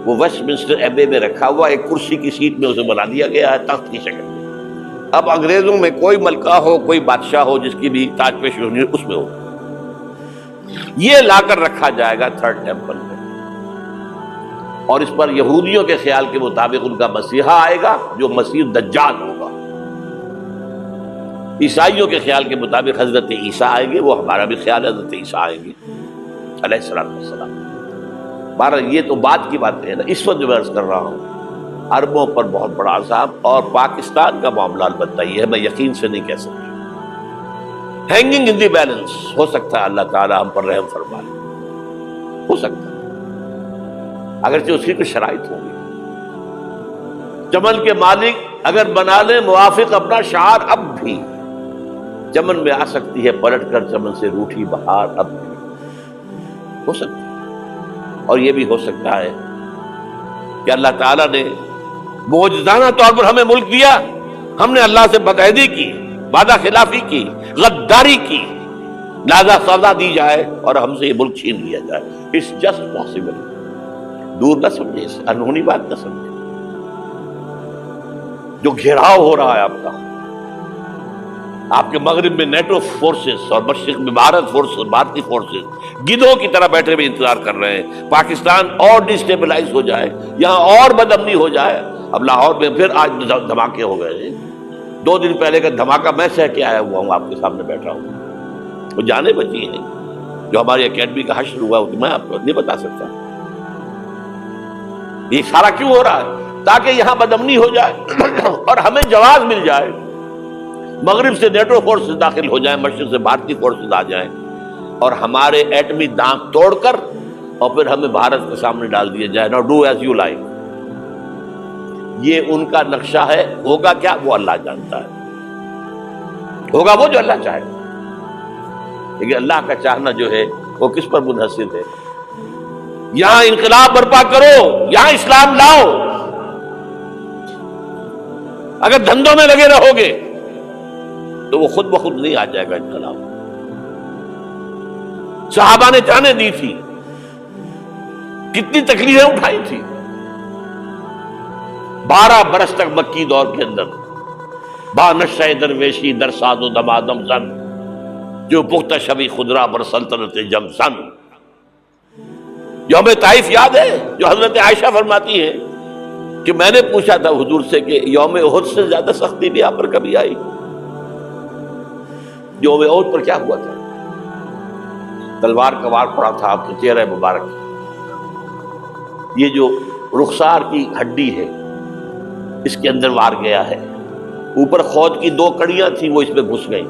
وہ ویسٹ منسٹر ایبے میں رکھا ہوا، ایک کرسی کی سیٹ میں اسے بنا دیا گیا ہے تخت کی شکل میں. اب انگریزوں میں کوئی ملکہ ہو، کوئی بادشاہ ہو جس کی بھی تاج پوشی ہونی اس میں ہو، یہ لا کر رکھا جائے گا تھرڈ ٹیمپل میں. اور اس پر یہودیوں کے خیال کے مطابق ان کا مسیحا آئے گا جو مسیح دجال ہوگا. عیسائیوں کے خیال کے مطابق حضرت عیسیٰ آئیں گے، وہ ہمارا بھی خیال ہے حضرت عیسیٰ آئیں گے علیہ السلام. بہرحال یہ تو بعد کی باتیں ہیں نا. اس وقت جو میں عرض کر رہا ہوں عربوں پر بہت بڑا عذاب، اور پاکستان کا معاملہ البتہ یہ ہے، میں یقین سے نہیں کہہ سکتا. ہینگنگ ان دی بیلنس، ہو سکتا ہے اللہ تعالیٰ ہم پر رحم فرمائے، ہو سکتا ہے، اگرچہ اس کی کچھ شرائط ہوگی. چمن کے مالک اگر بنا لیں موافق اپنا شعار، اب بھی چمن میں آ سکتی ہے پلٹ کر چمن سے روٹھی بہار، اب بھی ہو سکتا ہے. اور یہ بھی ہو سکتا ہے کہ اللہ تعالیٰ نے معجزانہ طور پر ہمیں ملک دیا، ہم نے اللہ سے بدعہدی کی، وعدہ خلافی کی، غداری کی، لہذا سزا دی جائے اور ہم سے یہ ملک چھین لیا جائے. It's just possible. دور نہ سمجھے، اسے انہونی بات نہ سمجھے. جو گھیراؤ ہو رہا ہے آپ کا، آپ کے مغرب میں نیٹو فورسز اور مشرق میں بھارتی فورسز گدھوں کی طرح بیٹھے ہوئے انتظار کر رہے ہیں پاکستان اور ڈسٹیبلائز ہو جائے، یہاں اور بدامنی ہو جائے. اب لاہور میں پھر آج دھماکے ہو گئے ہیں. 2 دن پہلے کا دھماکہ میں سہ کے آیا ہوا ہوں، آپ کے سامنے بیٹھا ہوں. وہ جانیں بچی ہیں جو ہماری اکیڈمی کا حشر ہوا، میں آپ کو نہیں بتا سکتا. یہ سارا کیوں ہو رہا ہے؟ تاکہ یہاں بدامنی ہو جائے اور ہمیں جواز مل جائے. مغرب سے نیٹو فورسز داخل ہو جائیں، مشرق سے بھارتی فورسز آ جائیں اور ہمارے ایٹمی دانت توڑ کر اور پھر ہمیں بھارت کے سامنے ڈال دیا جائے. نو ڈو ایز یو لائک. یہ ان کا نقشہ ہے. ہوگا کیا وہ اللہ جانتا ہے، ہوگا وہ جو اللہ چاہے. لیکن اللہ کا چاہنا جو ہے وہ کس پر منحصر ہے؟ یہاں انقلاب برپا کرو، یہاں اسلام لاؤ. اگر دھندوں میں لگے رہو گے تو وہ خود بخود نہیں آ جائے گا انقلاب. صحابہ نے جانیں دی تھی، کتنی تکلیفیں اٹھائی تھی. 12 برس تک مکی دور کے اندر با نشہ درویشی در ساز و دمادم زن، جو پختہ شبی خدرا بر سلطنت جم سن. یوم طائف یاد ہے جو حضرت عائشہ فرماتی ہے کہ میں نے پوچھا تھا حضور سے کہ یوم احد سے زیادہ سختی بھی آپ پر کبھی آئی؟ یوم احد پر کیا ہوا تھا؟ تلوار کا وار پڑا تھا آپ کے چہرہ مبارک. یہ جو رخسار کی ہڈی ہے اس کے اندر وار گیا ہے. اوپر خود کی 2 کڑیاں تھیں، وہ اس میں گھس گئیں.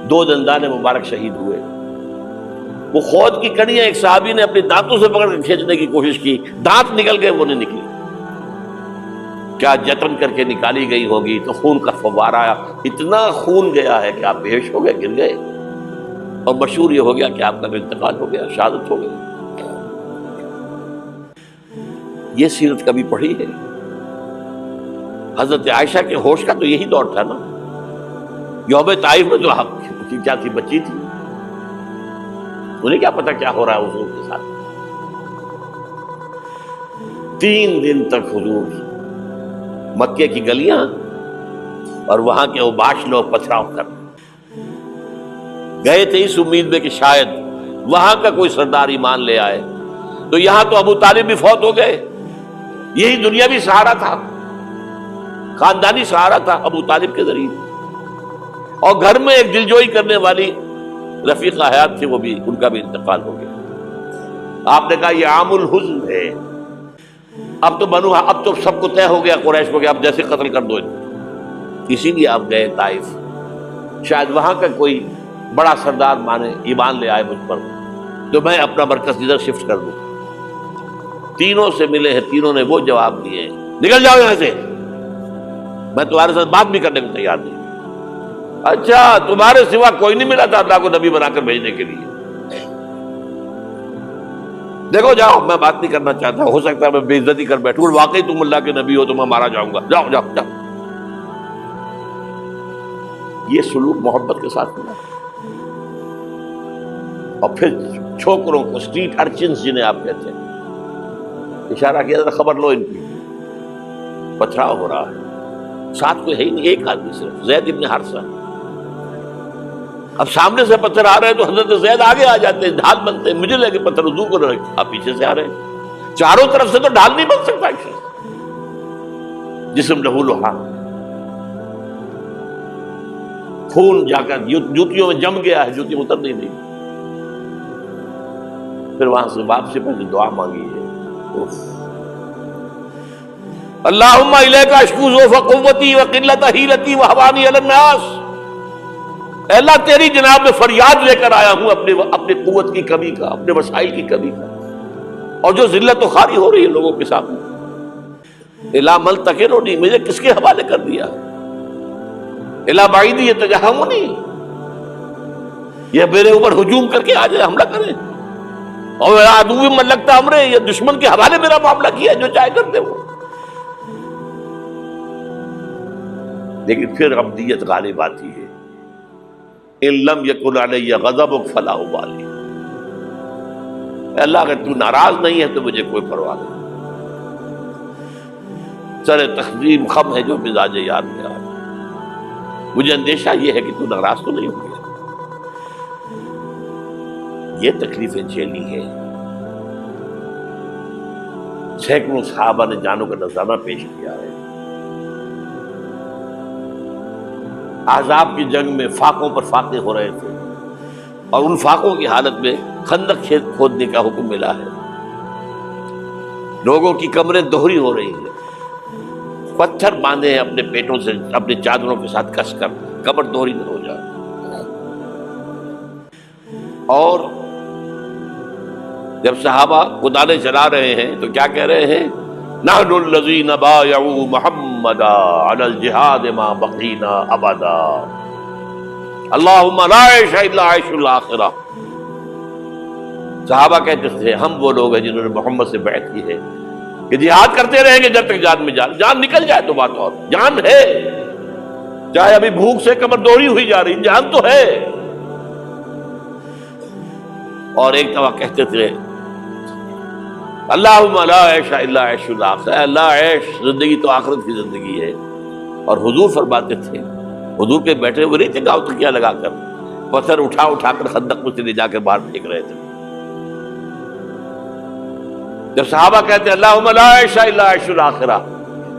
2 دندان مبارک شہید ہوئے. وہ خود کی کڑیاں ایک صحابی نے اپنے دانتوں سے پکڑ کر کھینچنے کی کوشش کی، دانت نکل گئے، وہ نہیں نکلی. کیا جتن کر کے نکالی گئی ہوگی تو خون کا فوارہ آیا. اتنا خون گیا ہے کہ آپ بے ہوش ہو گئے، گر گئے، اور مشہور یہ ہو گیا کہ آپ کا انتقال ہو گیا، شہادت ہو گئی. یہ سیرت کبھی پڑھی ہے؟ حضرت عائشہ کے ہوش کا تو یہی دور تھا نا. یوم طائف میں جو آپ کی کیا تھی، بچی تھی، انہیں کیا پتا کیا ہو رہا ہے حضور کے ساتھ. 3 دن تک حضور مکے کی گلیاں اور وہاں کے اوباش لوگ پتھراؤ کر گئے تھے اس امید میں کہ شاید وہاں کا کوئی سردار ایمان لے آئے. تو یہاں تو ابو طالب بھی فوت ہو گئے. یہی دنیاوی سہارا تھا، خاندانی سہارا تھا ابو طالب کے ذریعے. اور گھر میں ایک دلجوئی کرنے والی رفیقہ حیات تھی، وہ بھی، ان کا بھی انتقال ہو گیا. آپ نے کہا یہ عام الحزن ہے. اب تو سب کو طے ہو گیا قریش کو کہ اب جیسے قتل کر دو. اسی لیے آپ گئے طائف، شاید وہاں کا کوئی بڑا سردار مانے، ایمان لے آئے مجھ پر تو میں اپنا مرکز ادھر شفٹ کر دوں. تینوں سے ملے ہیں، تینوں نے وہ جواب دیے، نکل جاؤ یہاں سے. میں تمہارے ساتھ بات بھی کرنے کو تیار نہیں. اچھا تمہارے سوا کوئی نہیں ملا تھا اللہ کو نبی بنا کر بھیجنے کے لیے؟ دیکھو جاؤ میں بات نہیں کرنا چاہتا، ہو سکتا ہے میں بے عزتی کر بیٹھوں، واقعی تم اللہ کے نبی ہو تو میں مارا جاؤں گا، جاؤ جاؤ جاؤ. یہ سلوک محبت کے ساتھ ملا. اور پھر چھوکروں کو، اسٹریٹ ارچنز جنہیں آپ کہتے ہیں، اشارہ کیا ذرا خبر لو ان کی، پتھراؤ ہو رہا ہے. ساتھ کوئی ہے ہی نہیں، ایک آدمی صرف زید ابن حارثہ. اب سامنے سے پتھر آ رہے ہیں تو حضرت زید آگے آ جاتے ہیں، ڈھال بنتے ہیں. مجھے لگے پتھر وضو کر رہے ہیں، آپ پیچھے سے آ رہے ہیں. چاروں طرف سے تو ڈھال نہیں بن سکتا. جسم لہو لوہا، خون جا کر جوتیوں میں جم گیا ہے، جوتی اتر نہیں. پھر وہاں سے واپسی پہلے دعا مانگی ہے، اللہم الیک اشکو ضعف قوتی وقلت حیلتی وہوانی علی الناس. اے اللہ تیری جناب میں فریاد لے کر آیا ہوں اپنی قوت کی کمی کا، اپنے وسائل کی کمی کا، اور جو ذلت و خواری ہو رہی ہے لوگوں کے سامنے. الا ملتقننی، مجھے کس کے حوالے کر دیا؟ الا بعیدی یتجہمنی، یہ میرے اوپر ہجوم کر کے آ جائے، حملہ کرے. اور عدو من لگتا امرے، یہ دشمن کے حوالے میرا معاملہ کیا، جو چاہے کرتے وہ. لیکن پھر عبدیت غالب آتی ہے. ان لم یکن علی غضبک فلا ابالی. اللہ اگر تو ناراض نہیں ہے تو مجھے کوئی پرواہ نہیں. سر تقسیم خم ہے جو مزاج یار میں آ، مجھے اندیشہ یہ ہے کہ تو ناراض تو نہیں ہو گیا. یہ تکلیفیں جھیلی ہیں. سینکڑوں صحابہ نے جانوں کا نذرانہ پیش کیا ہے. احزاب کی جنگ میں فاقوں پر فاقے ہو رہے تھے، اور ان فاقوں کی حالت میں خندق کھودنے کا حکم ملا ہے. لوگوں کی کمریں دوہری ہو رہی ہیں، پتھر باندھے ہیں اپنے پیٹوں سے، اپنے چادروں کے ساتھ کس کر کمر دوہری نہ ہو جائے. اور جب صحابہ کدالیں چلا رہے ہیں تو کیا کہہ رہے ہیں؟ نحن الذین بایعوا محمدا علی الجہاد ما بقینا ابدا، اللہم لا عیش الا عیش الاخرہ. صحابہ کہتے تھے ہم وہ لوگ ہیں جنہوں نے محمد سے بیعت کی ہے کہ جہاد کرتے رہیں گے جب تک جان میں جان نکل جائے تو بات اور. جان ہے، چاہے ابھی بھوک سے کمر دوہری ہوئی جا رہی، جان تو ہے. اور ایک دفعہ کہتے تھے اللہم لا عیش الا عیش الاخرہ، اللہ عیش زندگی تو آخرت کی زندگی ہے. اور حضور فرماتے تھے، حضور کے بیٹھے ہوئے نہیں تھے گاؤں تکیہ لگا کر، پتھر اٹھا اٹھا کر خندق میں سے لے جا کر باہر پھینک رہے تھے. جب صحابہ کہتے ہیں اللہم لا عیش الا عیش الاخرہ،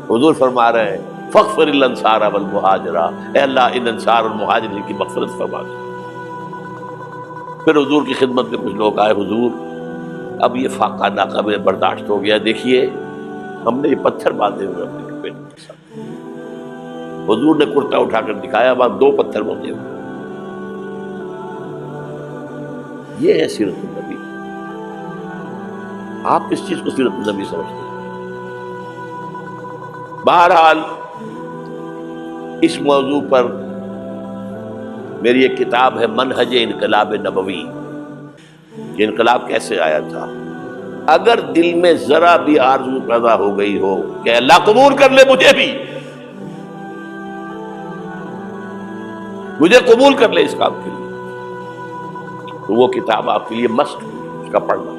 حضور فرما رہے ہیں فاغفر الانصار والمہاجرہ، اے اللہ ان انصار اور مہاجرین کی مغفرت فرما دے. پھر حضور کی خدمت میں کچھ لوگ آئے، حضور اب یہ فاقہ ناقابل برداشت ہو گیا، دیکھیے ہم نے یہ پتھر باندھے ہوئے اپنے پیٹ کے ساتھ. حضور نے کرتا اٹھا کر دکھایا، وہاں 2 پتھر بندھے ہوئے. یہ ہے سیرت النبی. آپ کس چیز کو سیرت النبی سمجھتے ہیں؟ بہرحال اس موضوع پر میری ایک کتاب ہے منہج انقلاب نبوی، کہ انقلاب کیسے آیا تھا. اگر دل میں ذرا بھی آرزو پیدا ہو گئی ہو کہ اللہ قبول کر لے مجھے بھی، مجھے قبول کر لے اس کام کے لیے، تو وہ کتاب آپ کے لیے مسٹ ہے، اس کا پڑھنا.